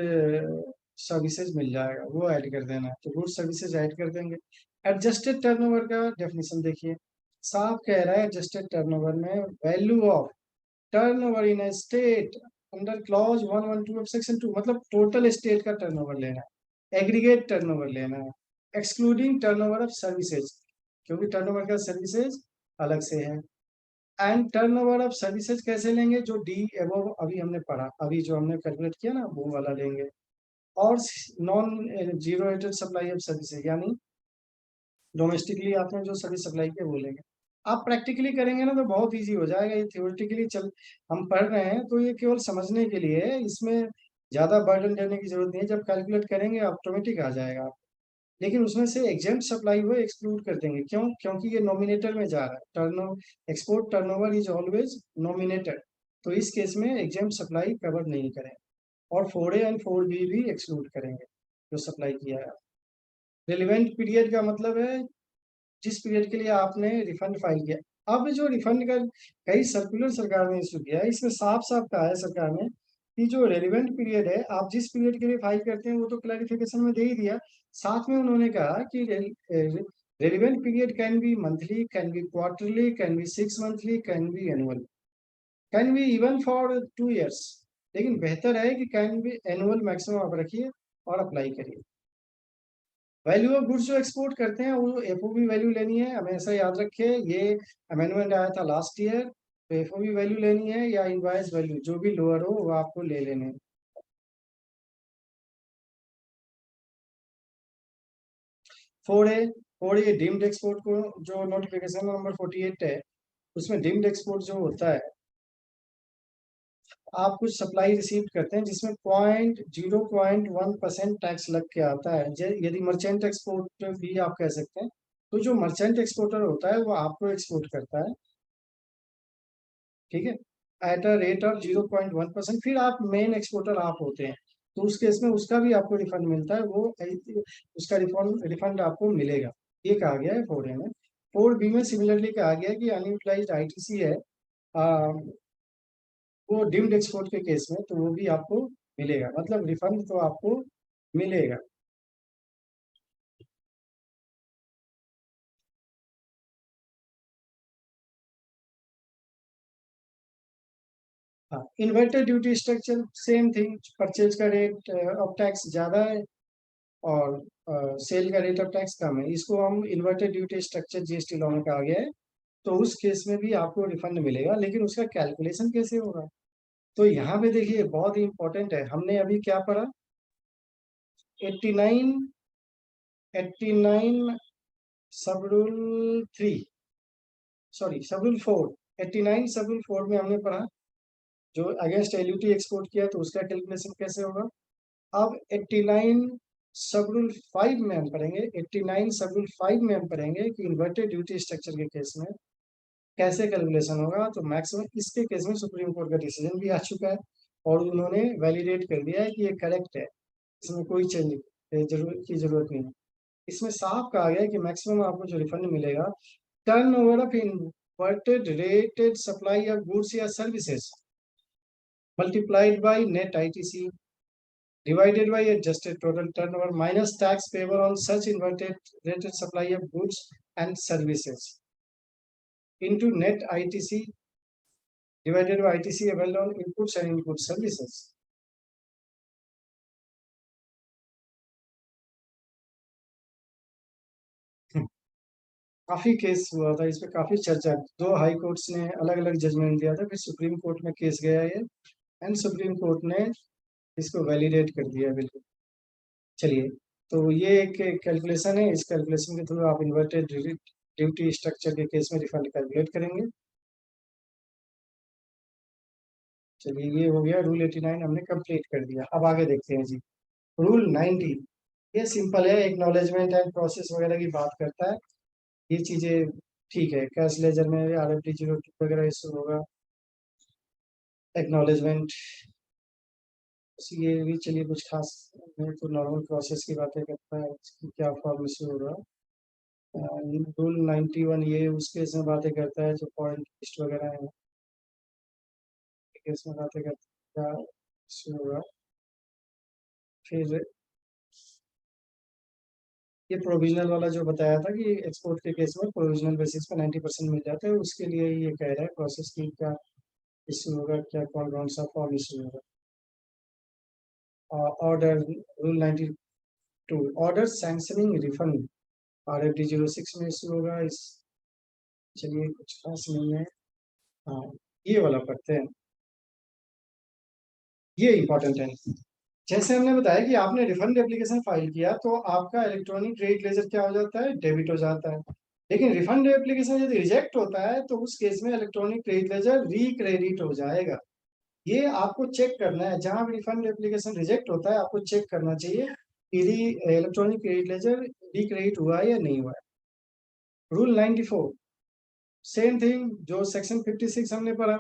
सर्विसेज मिल जाएगा, वो ऐड कर देना है। तो गुड्स सर्विसेज ऐड कर देंगे। एडजस्टेड टर्नओवर का डेफिनेशन देखिए, साफ कह रहा है एडजस्टेड टर्नओवर में value of turnover in state under clause 112 of section 2, मतलब टोटल स्टेट का टर्नओवर लेना है, एग्रीगेट टर्नओवर लेना है, एक्सक्लूडिंग टर्नओवर ऑफ सर्विसेज, क्योंकि टर्नओवर का सर्विसेज अलग से है। एंड टर्नओवर ऑफ सर्विसेज कैसे लेंगे, जो डी वो अभी हमने पढ़ा, अभी जो हमने कैलकुलेट किया ना वो वाला लेंगे। और non zero rated supply of services, यानी डोमेस्टिकली आपने जो सर्विस सप्लाई किया वो लेंगे। आप प्रैक्टिकली करेंगे ना तो बहुत इजी हो जाएगा। ये थियोरेटिकली चल हम पढ़ रहे हैं तो ये केवल समझने के लिए है, इसमें ज्यादा बर्डन देने की जरूरत नहीं है। जब कैलकुलेट करेंगे ऑटोमेटिक आ जाएगा। लेकिन उसमें से एग्जेम्प्ट सप्लाई हुए एक्सक्लूड कर देंगे, क्यों, क्योंकि ये नॉमिनेटर में जा रहा है। Export turnover is always nominator, तो इस केस में एग्जेम्प्ट सप्लाई कवर नहीं करें। और 4A एंड 4B भी एक्सक्लूड करेंगे जो सप्लाई किया है। रिलेवेंट पीरियड का मतलब है जिस पीरियड के लिए आपने रिफंड फाइल किया। अब जो रिफंड का कई सर्कुलर सरकार ने इशू किया है, इसमें साफ-साफ कहा है सरकार ने कि जो रेलेवेंट पीरियड है, आप जिस पीरियड के लिए फाइल करते हैं वो तो क्लैरिफिकेशन में दे ही दिया। साथ में उन्होंने कहा कि relevant period can be monthly, can be quarterly, can be 6 monthly, can be annual, can be even for 2 years. लेकिन बेहतर है कि कैन बी एनुअल मैक्सिमम आप रखिए और अप्लाई करिए। वैल्यू ऑफ गुड्स जो एक्सपोर्ट करते हैं वो एफओबी वैल्यू लेनी है, हमेशा याद रखिए। ये अमेंडमेंट आया था लास्ट ईयर, तो एफओबी वैल्यू लेनी है या इनवॉइस वैल्यू, जो भी लोअर हो वो आपको ले लेने हैं। 4A 4A डीम्ड एक्सपोर्ट को जो नोटिफिकेशन नंबर 48 है, उसमें डीम्ड एक्सपोर्ट जो होता है, आप कुछ सप्लाई रिसीव करते हैं जिसमें 0.1% टैक्स लग के आता है। यदि मर्चेंट एक्सपोर्ट भी आप कह सकते हैं, तो जो मर्चेंट एक्सपोर्टर होता है वो आपको एक्सपोर्ट करता है, ठीक है, एट अ रेट ऑफ 0.1%। फिर आप मेन एक्सपोर्टर आप होते हैं, तो उस केस में उसका भी आपको रिफंड मिलता है, वो उसका रिफंड आपको मिलेगा। ये कहा गया है 4A में। 4B में सिमिलरली कहा गया है कि अनयूटिलाइज्ड आईटीसी है, वो डीम्ड एक्सपोर्ट के केस में, तो वो भी आपको मिलेगा, मतलब रिफंड तो आपको मिलेगा। हाँ, inverted duty structure same thing, purchase का रेट ऑफ टैक्स ज्यादा है और सेल का रेट ऑफ टैक्स कम है, इसको हम inverted duty structure GST law में कहा गया है। तो उस केस में भी आपको रिफंड मिलेगा, लेकिन उसका कैलकुलेशन कैसे होगा? तो यहाँ पे देखिए बहुत ही इंपॉर्टेंट है, हमने अभी क्या पढ़ा, 89 89 सब रूल 3, सॉरी सब रूल 4, 89 सब रूल 4 में हमने पढ़ा जो अगेंस्ट एलयूटी एक्सपोर्ट किया तो उसका कैलकुलेशन कैसे होगा। अब 89 सब रूल 5 में हम पढ़ेंगे, 89 सब रूल 5 में हम पढ़ेंगे कि इन्वर्टेड ड्यूटी स्ट्रक्चर के केस में कैसे कैलकुलेशन होगा। तो मैक्सिमम इसके केस में सुप्रीम कोर्ट का डिसीजन भी आ चुका है और उन्होंने वैलिडेट कर दिया है कि ये करेक्ट है, इसमें कोई चेंज की जरूरत नहीं है। इसमें साफ कहा गया है कि मैक्सिमम आपको जो रिफंड मिलेगा, turn over of inverted rated supply of goods या services multiplied by net ITC divided by adjusted total turnover minus tax payable on such inverted rated supply of goods and services into net ITC divided by ITC available on inputs and input services. काफी केस हुआ था इस पे, काफी चर्चा, दो हाई कोर्ट्स ने अलग अलग जजमेंट दिया था, फिर सुप्रीम कोर्ट में केस गया ये, एंड सुप्रीम कोर्ट ने इसको वैलिडेट कर दिया बिल्कुल। चलिए, तो ये एक कैलकुलेशन है, इस कैलकुलेशन के थ्रू आप इन्वर्टेड ड्यूटी स्ट्रक्चर के केस में रिफंड कैलकुलेट करेंगे। चलिए, ये हो गया रूल 89 हमने कंप्लीट कर दिया। अब आगे देखते हैं जी, रूल 90। ये सिंपल है, एक्नॉलेजमेंट एंड प्रोसेस वगैरह की बात करता है, ये चीजें ठीक है। कैश लेजर में RFD 02 वगैरह इशू होगा, एक्नॉलेजमेंट ये भी चलिए कुछ खास नहीं, तो नॉर्मल प्रोसेस की बातें करता है कि क्या फॉर्म इशू होगा। रूल 91 ये उसके इसमें बातें करता है, जो पॉइंट लिस्ट वगैरह है इसमें बातें करता है क्या इशू होगा। फिर ये प्रोविजनल वाला जो बताया था कि एक्सपोर्ट के केस में प्रोविजनल बेसिस पे 90% मिल जाता है, उसके लिए ये कह रहा है प्रोसेस की क्या इशू होगा, क्या कौन कौन सा फॉर्म इशू होगा। Order rule 92, order sanctioning refund RFD 06 में इशू होगा। इस चलिए कुछ खास नहीं है। हाँ, ये वाला पढ़ते हैं, ये इंपॉर्टेंट है। जैसे हमने बताया कि आपने रिफंड एप्लीकेशन फाइल किया तो आपका इलेक्ट्रॉनिक क्रेडिट लेजर क्या हो जाता है, डेबिट हो जाता है। लेकिन रिफंड एप्लीकेशन यदि रिजेक्ट होता है तो उस केस में इलेक्ट्रॉनिक क्रेडिट लेजर रीक्रेडिट हो जाएगा। ये आपको चेक करना है, जहां भी रिफंड एप्लीकेशन रिजेक्ट होता है आपको चेक करना चाहिए कि इलेक्ट्रॉनिक क्रेडिट लेजर रीक्रेडिट हुआ है या नहीं हुआ है। रूल 94 सेम थिंग जो सेक्शन 56 हमने पढ़ा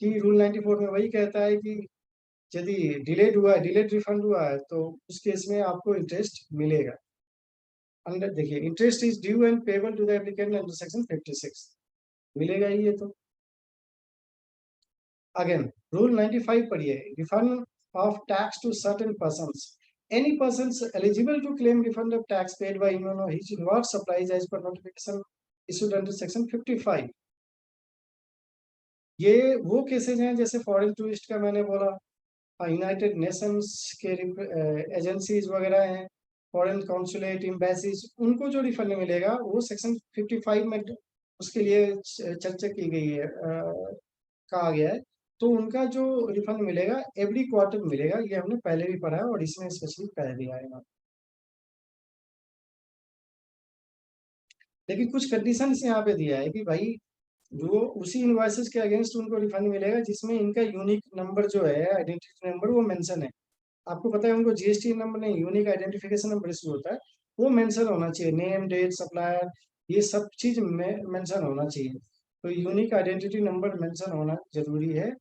कि रूल 94 में वही कहता है कि यदि डिलेड हुआ है, डिलेड रिफंड हुआ है, तो उस केस में आपको इंटरेस्ट मिलेगा। अंडर देखिए interest is due and payable to the applicant under section 56 मिलेगा ही ये तो। अगेन रूल 95 पढ़िए, refund of tax to certain persons, any persons eligible to claim refund of tax paid by him or his inward supplies as per notification issued under section 55। ये वो केसेज हैं जैसे फॉरेन टूरिस्ट का मैंने बोला, यूनाइटेड नेशंस के एजेंसीज वगैरह हैं, फॉरेन कॉन्सुलेट एम्बेसीज, उनको जो रिफंड मिलेगा वो सेक्शन 55 में उसके लिए चर्चा की गई है, कहा गया है। तो उनका जो रिफंड मिलेगा एवरी क्वार्टर मिलेगा, ये हमने पहले भी पढ़ा है और इसमें स्पेशली कह दिया है। लेकिन कुछ कंडीशंस यहाँ पे दिया है कि भाई वो उसी इनवॉइसेस के अगेंस्ट उनको रिफंड मिलेगा जिसमें इनका यूनिक नंबर जो है, आइडेंटिटी नंबर, वो मेंशन है। आपको पता है उनको जीएसटी नंबर नहीं, यूनिक आइडेंटिफिकेशन नंबर इशू होता है, वो मेंशन होना चाहिए, नेम, डेट, सप्लायर, ये सब चीज में मेंशन होना चाहिए। तो यूनिक आइडेंटिटी नंबर मेंशन होना जरूरी है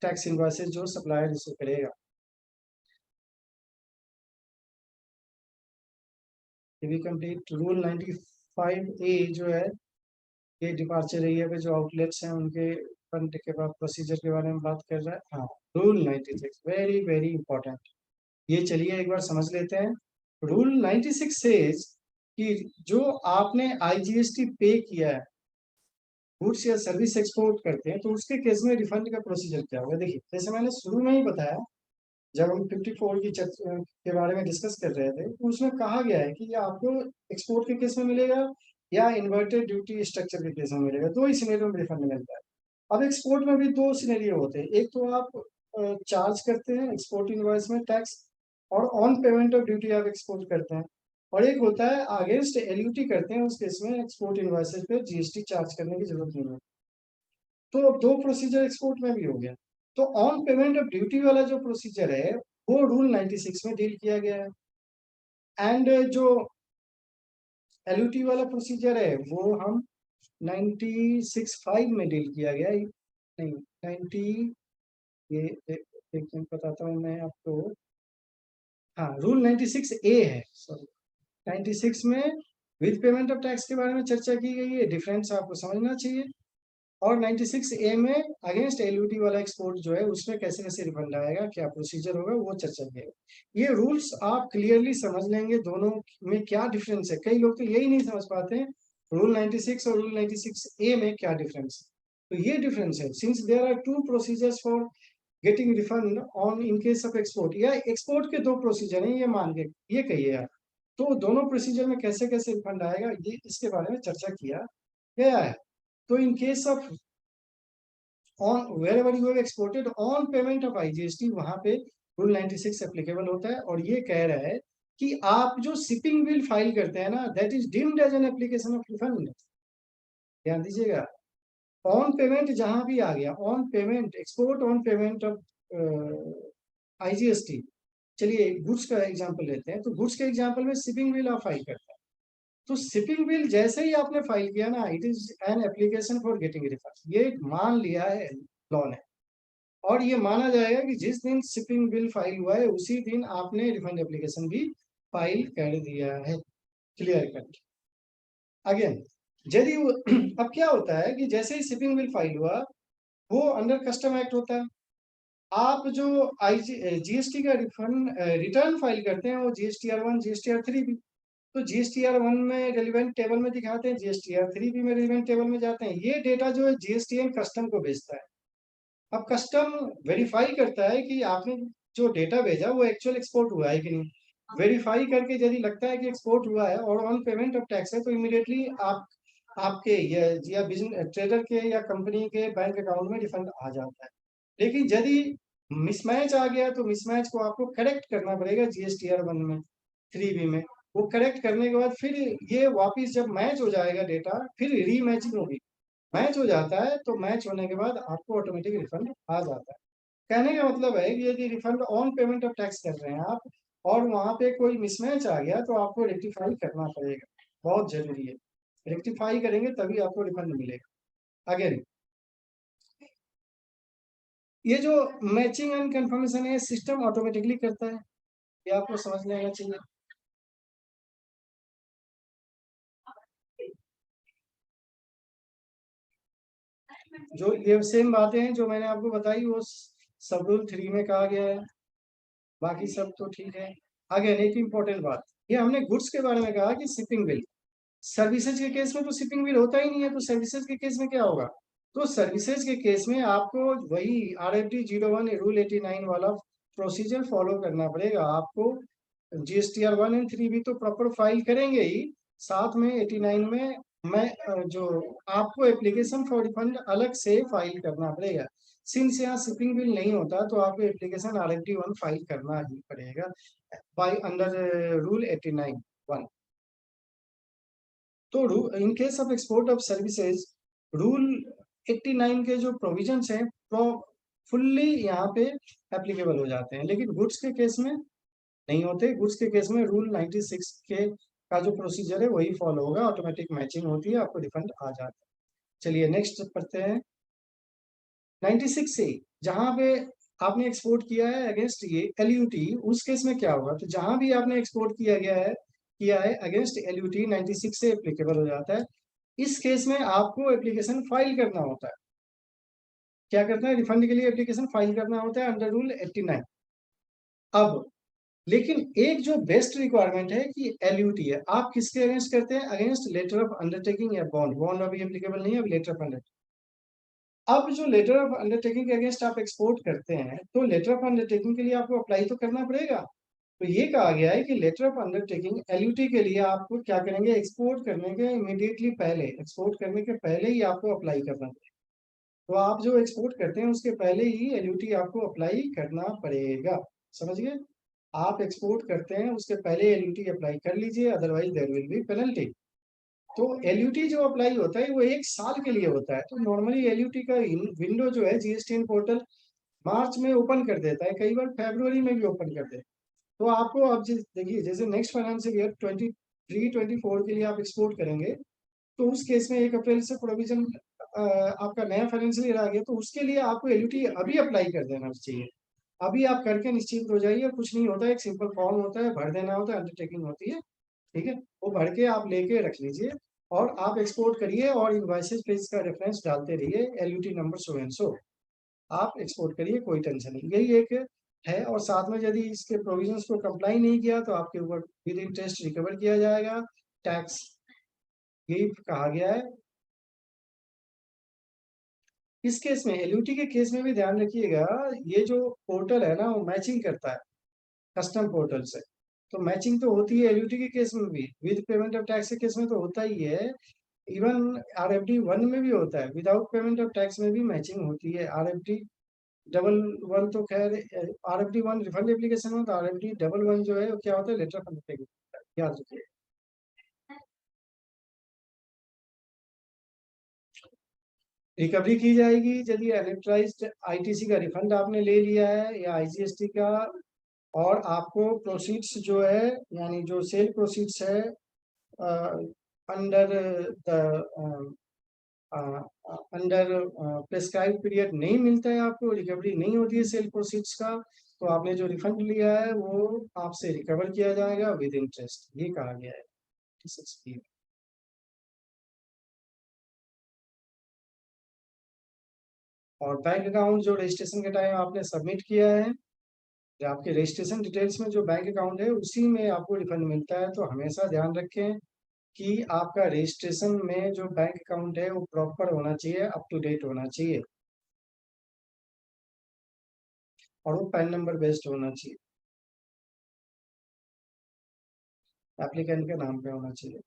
टैक्स इनवॉइसेस जो सप्लायर इशू करेगा। कंप्लीट रूल 95A जो है ये डिपार्चर एरिया पे जो आउटलेट्स हैं उनके फंड के बाद प्रोसीजर के बारे में बात कर रहा है। हाँ, रूल 96 वेरी वेरी इंपॉर्टेंट, ये चलिए एक बार समझ लेते हैं। रूल 96 सेज कि जो आपने आईजीएसटी पे किया है, गुड्स या सर्विस एक्सपोर्ट करते हैं, तो उसके केस में रिफंड का प्रोसीजर क्या होगा। देखिए जैसे मैंने शुरू में ही बताया, जब हम 54 की चर्चा के बारे में डिस्कस कर रहे थे, तो उसमें कहा गया है कि ये आपको एक्सपोर्ट के केस में मिलेगा या इन्वर्टेड ड्यूटी स्ट्रक्चर के केस में मिलेगा, दो ही सिनेरियो में रिफंड मिलता है। अब एक्सपोर्ट में भी दो सिनेरियो होते हैं, एक तो आप चार्ज करते हैं एक्सपोर्ट इनवॉइस में टैक्स और ऑन पेमेंट ऑफ ड्यूटी आप एक्सपोर्ट करते हैं, और एक होता है अगेंस्ट एलयूटी करते हैं, उस केस में एक्सपोर्ट इनवॉइसेस पे जीएसटी चार्ज करने की जरूरत नहीं है। तो दो प्रोसीजर एक्सपोर्ट में भी हो गया। तो ऑन पेमेंट ऑफ ड्यूटी वाला जो प्रोसीजर है वो रूल 96 में डील किया गया है, एंड जो एलयूटी वाला प्रोसीजर है वो हम 96(5) में डील किया गया है। नहीं 90, ये एक मिनट बताता हूँ मैं आपको। हाँ, रूल 96A है, सॉरी 96 में विद पेमेंट ऑफ टैक्स के बारे में चर्चा की गई है, डिफरेंस आपको समझना चाहिए। और 96A में अगेंस्ट एलयूटी वाला एक्सपोर्ट जो है उसमें कैसे कैसे रिफंड आएगा, क्या प्रोसीजर होगा, वो चर्चा किया। ये रूल्स आप क्लियरली समझ लेंगे, दोनों में क्या डिफरेंस है। कई लोग तो यही नहीं समझ पाते हैं रूल 96 और रूल 96A में क्या डिफरेंस है। तो ये डिफरेंस है, since there are two procedures for getting refund on in case of export, या एक्सपोर्ट के दो प्रोसीजर हैं, ये मान के ये कहिए आप, तो दोनों प्रोसीजर में कैसे कैसे रिफंड आएगा, ये इसके बारे में चर्चा किया गया है। तो इन case of on wherever you have exported on payment of IGST, वहां पे रूल 96 एप्लीकेबल होता है, और ये कह रहा है कि आप जो शिपिंग बिल फाइल करते हैं ना, that is deemed as an application of refund. ध्यान दीजिएगा, ऑन पेमेंट जहां भी आ गया, on payment, export on payment of IGST. चलिए गुड्स का एग्जांपल लेते हैं, तो गुड्स के एग्जांपल में शिपिंग बिल आप फाइल करते हैं, तो शिपिंग बिल जैसे ही आपने फाइल किया ना, it is an application for getting refund, ये मान लिया है लॉ ने। और ये माना जाएगा कि जिस दिन शिपिंग बिल फाइल हुआ है उसी दिन आपने रिफंड एप्लीकेशन भी फाइल कर दिया है, क्लियर कट। अगेन यदि अब क्या होता है कि जैसे ही शिपिंग बिल फाइल हुआ, वो अंडर कस्टम एक्ट होता है, आप जो जीएसटी का रिफंड रिटर्न फाइल करते हैं वो GSTR1 GSTR3 भी, तो GSTR1 में रेलिवेंट टेबल में दिखाते हैं, GSTR3 भी में रेलिवेंट टेबल में जाते हैं। ये डेटा जो है जीएसटीएन कस्टम को भेजता है। अब कस्टम वेरीफाई करता है कि आपने जो डेटा भेजा वो एक्चुअल एक्सपोर्ट हुआ है कि नहीं। वेरीफाई करके यदि लगता है कि एक्सपोर्ट हुआ है और ऑन पेमेंट ऑफ टैक्स है, तो इमीडिएटली आप आपके या बिजनेस ट्रेडर के या कंपनी के बैंक अकाउंट में रिफंड आ जाता है। लेकिन यदि मिसमैच आ गया तो मिसमैच को आपको करेक्ट करना पड़ेगा GSTR1 में 3B में। वो करेक्ट करने के बाद फिर ये वापिस जब मैच हो जाएगा डेटा, फिर रीमैचिंग होगी, मैच हो जाता है, तो मैच होने के बाद आपको ऑटोमेटिक रिफंड आ जाता है। कहने का मतलब है कि यदि refund on payment of tax कर रहे हैं आप और वहां पे कोई मिसमैच आ गया, तो आपको रेक्टिफाई करना पड़ेगा, बहुत जरूरी है। रेक्टिफाई करेंगे तभी आपको रिफंड मिलेगा। अगेन ये जो मैचिंग एंड कंफर्मेशन है, सिस्टम ऑटोमेटिकली करता है, ये आपको समझ लेना चाहिए। जो ये सेम बातें हैं जो मैंने आपको बताई, वो सब रूल 3 में कहा गया है, बाकी सब तो ठीक है। आगे एक इम्पोर्टेंट बात, ये हमने गुड्स के बारे में कहा कि शिपिंग बिल, सर्विसेज के केस में तो शिपिंग बिल होता ही नहीं है, तो सर्विसेज के केस में क्या होगा? तो सर्विसेज के केस में आपको वही RFD 01 रूल 89 वाला प्रोसीजर फॉलो करना पड़ेगा। आपको GSTR 1 एंड 3 भी तो प्रॉपर फाइल करेंगे ही, साथ में 89 में मैं जो आपको एप्लीकेशन फॉर रिफंड अलग से फाइल करना पड़ेगा। सिंस यहाँ शिपिंग बिल नहीं होता, तो आपको एप्लीकेशन RFD 1 फाइल करना ही पड़ेगा बाय अंडर रूल 89 1। तो इन case of export of services, rule 89 के जो प्रोविजंस हैं फुल्ली यहाँ पे एप्लीकेबल हो जाते हैं, लेकिन गुड्स के केस में नहीं होते। गुड्स के केस में रूल 96 के का जो प्रोसीजर है वही फॉलो होगा, ऑटोमेटिक मैचिंग होती है, आपको रिफंड आ जाता है। चलिए नेक्स्ट पढ़ते हैं 96 से, जहां पे आपने एक्सपोर्ट किया है अगेंस्ट ये LUT, उस केस में क्या होगा? तो जहां भी आपने एक्सपोर्ट किया है अगेंस्ट LUT 96 से एप्लीकेबल हो जाता है। इस केस में आपको एप्लीकेशन फाइल करना होता है। क्या करना है? रिफंड के लिए एप्लीकेशन फाइल करना होता है अंडर रूल 89। अब लेकिन एक जो बेस्ट रिक्वायरमेंट है कि LUT है, आप किसके अगेंस्ट करते हैं? अगेंस्ट लेटर ऑफ अंडरटेकिंग या बॉन्ड। बॉन्ड अभी एप्लीकेबल नहीं है, अभी लेटर ऑफ अंडरटेकिंग। अब जो लेटर ऑफ अंडरटेकिंग के अगेंस्ट आप एक्सपोर्ट करते हैं, तो लेटर ऑफ अंडरटेकिंग के लिए आपको अप्लाई तो करना पड़ेगा। तो ये कहा गया है कि लेटर ऑफ अंडरटेकिंग LUT के लिए आपको क्या करेंगे? एक्सपोर्ट करने के इमीडिएटली पहले, एक्सपोर्ट करने के पहले ही आपको अप्लाई करना पड़ेगा। तो आप जो एक्सपोर्ट करते हैं उसके पहले ही LUT आपको अप्लाई करना पड़ेगा। समझ गए? आप एक्सपोर्ट करते हैं उसके पहले LUT अप्लाई कर लीजिए, otherwise there will be penalty. तो LUT जो अप्लाई होता है वो 1 साल के लिए होता है। तो नॉर्मली LUT का विंडो जो है GSTN पोर्टल मार्च में ओपन कर देता है, कई बार फरवरी में भी ओपन कर देता है। तो आपको अब देखिए, जैसे नेक्स्ट फाइनेंशियल ईयर 23-24 के लिए आप एक्सपोर्ट करेंगे, तो उस केस में 1 अप्रैल से प्रोविजन आपका नया फाइनेंशियल ईयर आ गया, तो उसके लिए आपको LUT अभी अप्लाई कर देना चाहिए। अभी आप करके निश्चिंत हो जाइए, कुछ नहीं होता है, एक सिंपल फॉर्म होता है, भर देना होता है, अंडरटेकिंग होती है, ठीक है? वो भर के आप लेके रख लीजिए और आप एक्सपोर्ट करिए और इनवॉइसेस पे इसका रेफरेंस डालते रहिए, LUT number so and so. आप एक्सपोर्ट करिए, कोई टेंशन नहीं। यही एक है, और साथ में यदि इसके प्रोविजंस को कंप्लाई नहीं किया तो आपके ऊपर विद इंटरेस्ट रिकवर किया जाएगा टैक्स, यही कहा गया है। इस केस में LUT के केस में भी ध्यान रखिएगा, ये जो पोर्टल है ना वो मैचिंग करता है कस्टम पोर्टल से। तो मैचिंग तो होती है LUT के केस में भी, विद पेमेंट ऑफ टैक्स के केस में तो होता ही है। इवन RFD 1 में भी होता है, विदाउट पेमेंट ऑफ टैक्स में भी मैचिंग होती है। RFD डबल वन तो खैर, RFD 1 रिफंड एप्लीकेशन में, तो RFD डबल वन जो है वो क्या होता है? लेटर ऑफ अंडरटेकिंग, याद रखिए। रिकवरी की जाएगी यदि अनयूटिलाइज्ड ITC का रिफंड आपने ले लिया है या IGST का, और आपको प्रोसीड्स जो है, यानी जो सेल प्रोसीड्स है under the under prescribe period नहीं मिलता है, आपको रिकवरी नहीं होती है सेल प्रोसीड्स का, तो आपने जो रिफंड लिया है वो आपसे रिकवर किया जाएगा विद इंटरेस्ट, ये कहा गया है 6 और बैंक अकाउंट जो रजिस्ट्रेशन के टाइम आपने सबमिट किया है, जो आपके रजिस्ट्रेशन डिटेल्स में जो बैंक अकाउंट है उसी में आपको रिफंड मिलता है। तो हमेशा ध्यान रखें कि आपका रजिस्ट्रेशन में जो बैंक अकाउंट है वो प्रॉपर होना चाहिए, अप टू डेट होना चाहिए, और वो पैन नंबर बेस्ड होना चाहिए, एप्लीकेंट के नाम पे होना चाहिए।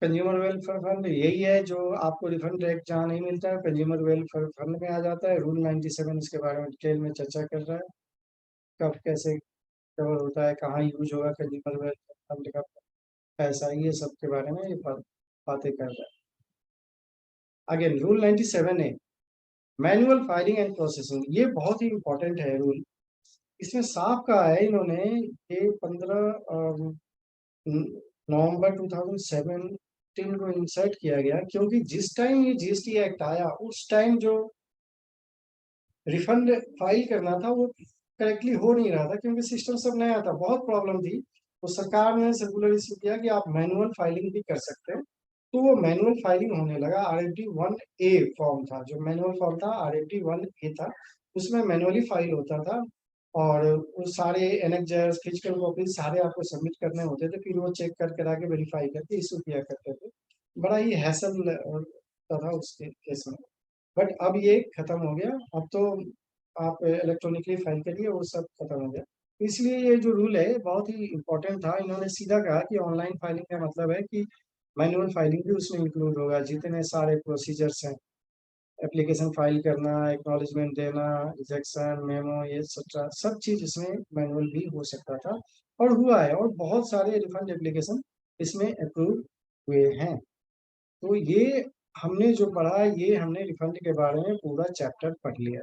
कंज्यूमर वेलफेयर फंड यही है जो आपको रिफंड डायरेक्ट जहाँ नहीं मिलता है, कंज्यूमर वेलफेयर फंड में आ जाता है। रूल 97 इसके बारे में डिटेल में चर्चा कर रहा है, कब कैसे कवर होता है, कहाँ यूज होगा कंज्यूमर वेलफेयर फंड का पैसा, ये सब के बारे में ये बातें कर रहा है। अगेन रूल 97 है मैनुअल फाइलिंग एंड प्रोसेसिंग, ये बहुत ही इंपॉर्टेंट है रूल। इसमें साफ कहा है इन्होंने, ये 15 नवंबर 2017 को इंसर्ट किया गया, क्योंकि जिस टाइम ये GST एक्ट आया उस टाइम जो रिफंड फाइल करना था वो करेक्टली हो नहीं रहा था, क्योंकि सिस्टम सब नया था, बहुत प्रॉब्लम थी। तो सरकार ने सर्कुलर इशू किया कि आप मैनुअल फाइलिंग भी कर सकते हैं, तो वो मैनुअल फाइलिंग होने लगा। RFD 1A फॉर्म था, जो मैनुअल फॉर्म था RFD 1A था, उसमें मैनुअली फाइल होता था और वो सारे एनेक्जर्स, फिजिकल कॉपी सारे आपको सबमिट करने होते थे, फिर वो चेक कर करा के वेरीफाई करके इशू किया करते थे। बड़ा ही हैसल होता था उसके केस में। बट अब ये खत्म हो गया, अब तो आप इलेक्ट्रॉनिकली फाइल करिए, वो सब खत्म हो गया। इसलिए ये जो रूल है बहुत ही इम्पोर्टेंट था। इन्होंने सीधा कहा कि ऑनलाइन फाइलिंग का मतलब है कि मैनुअल फाइलिंग भी उसमें इंक्लूड होगा, जितने सारे प्रोसीजर्स हैं, एप्लीकेशन फाइल करना, एक्नॉलेजमेंट देना, रिजेक्शन मेमो, ये सब चीज इसमें मैनुअल भी हो सकता था और हुआ है, और बहुत सारे रिफंड एप्लीकेशन इसमें अप्रूव हुए हैं। तो ये हमने जो पढ़ा, ये हमने रिफंड के बारे में पूरा चैप्टर पढ़ लिया।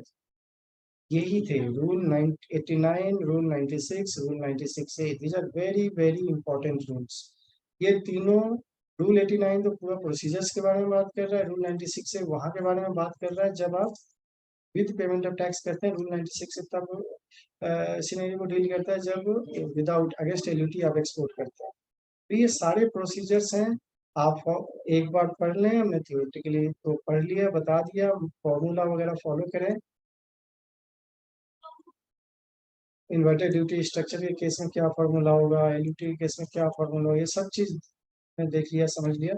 यही थे rule 89, rule 96, rule 96 A. These are very very important rules. ये तीनों, रूल 89 तो पूरा प्रोसीजर्स के बारे में बात कर रहा है, रूल 96 से वहां के बारे में बात कर रहा है जब आप विद पेमेंट ऑफ टैक्स करते हैं। रूल 96 से तब सिनेरियो को डील करता है जब विदाउट अगेंस्ट एल्यूटी आप एक्सपोर्ट करते हैं। तो ये सारे प्रोसीजर्स हैं, आप एक बार पढ़ लें। हमने थियोरेटिकली तो पढ़ लिया, बता दिया, फॉर्मूला वगैरह फॉलो करें। इन्वर्टेड ड्यूटी स्ट्रक्चर के केस में क्या फार्मूला होगा, एलयूटी के केस में क्या फार्मूला होगा, ये सब चीज मैं देख लिया, समझ लिया।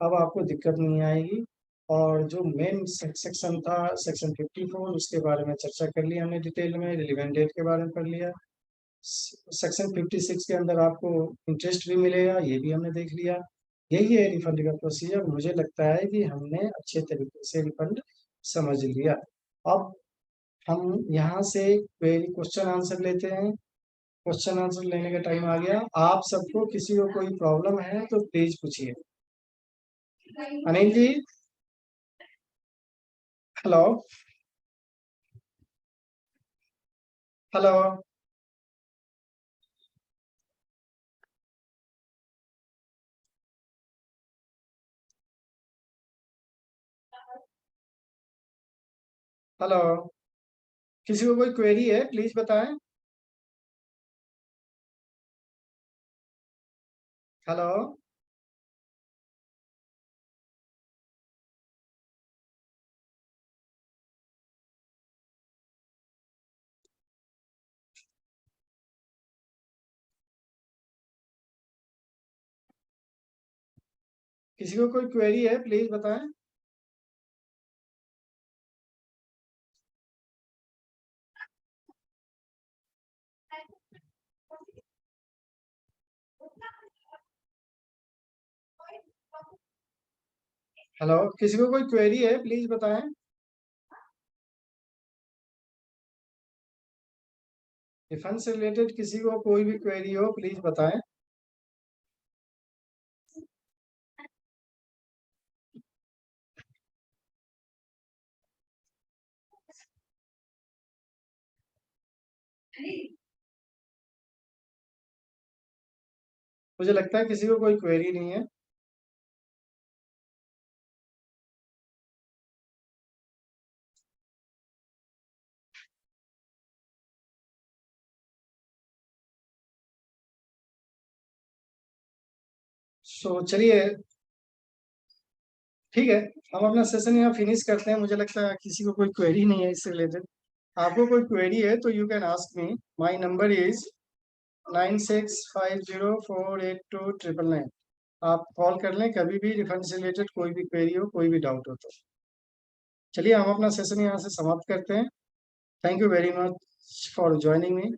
अब आपको दिक्कत नहीं आएगी। और जो मेन सेक्शन था, सेक्शन 54, उसके बारे में चर्चा कर लिया हमने डिटेल में, रिलीवेंट डेट के बारे में पढ़ लिया। सेक्शन 56 के अंदर आपको इंटरेस्ट भी मिलेगा, ये भी हमने देख लिया। यही है रिफंड का प्रोसीजर। मुझे लगता है कि हमने अच्छे तरीके से रिफंड समझ लिया। अब हम यहाँ से क्वेरी क्वेश्चन आंसर लेते हैं। क्वेश्चन आंसर लेने का टाइम आ गया। आप सबको किसी को कोई प्रॉब्लम है तो प्लीज पूछिए। Anil ji, hello hello. Hello, किसी को कोई क्वेरी है प्लीज बताएं। हेलो, किसी को कोई क्वेरी है प्लीज बताएं। हेलो, किसी को कोई क्वेरी है प्लीज बताएं। रिफंड से रिलेटेड किसी को कोई भी क्वेरी हो प्लीज बताएं। मुझे लगता है किसी को कोई क्वेरी नहीं है। सो चलिए, ठीक है, हम अपना सेशन यहाँ फिनिश करते हैं। मुझे लगता है किसी को कोई क्वेरी नहीं है इससे रिलेटेड। आपको कोई क्वेरी है तो you can ask me. My number is 9650482999। आप कॉल कर लें कभी भी, रिफंड से रिलेटेड कोई भी क्वेरी हो, कोई भी डाउट हो तो। चलिए, हम अपना सेशन यहाँ से समाप्त करते हैं। Thank you very much for joining me.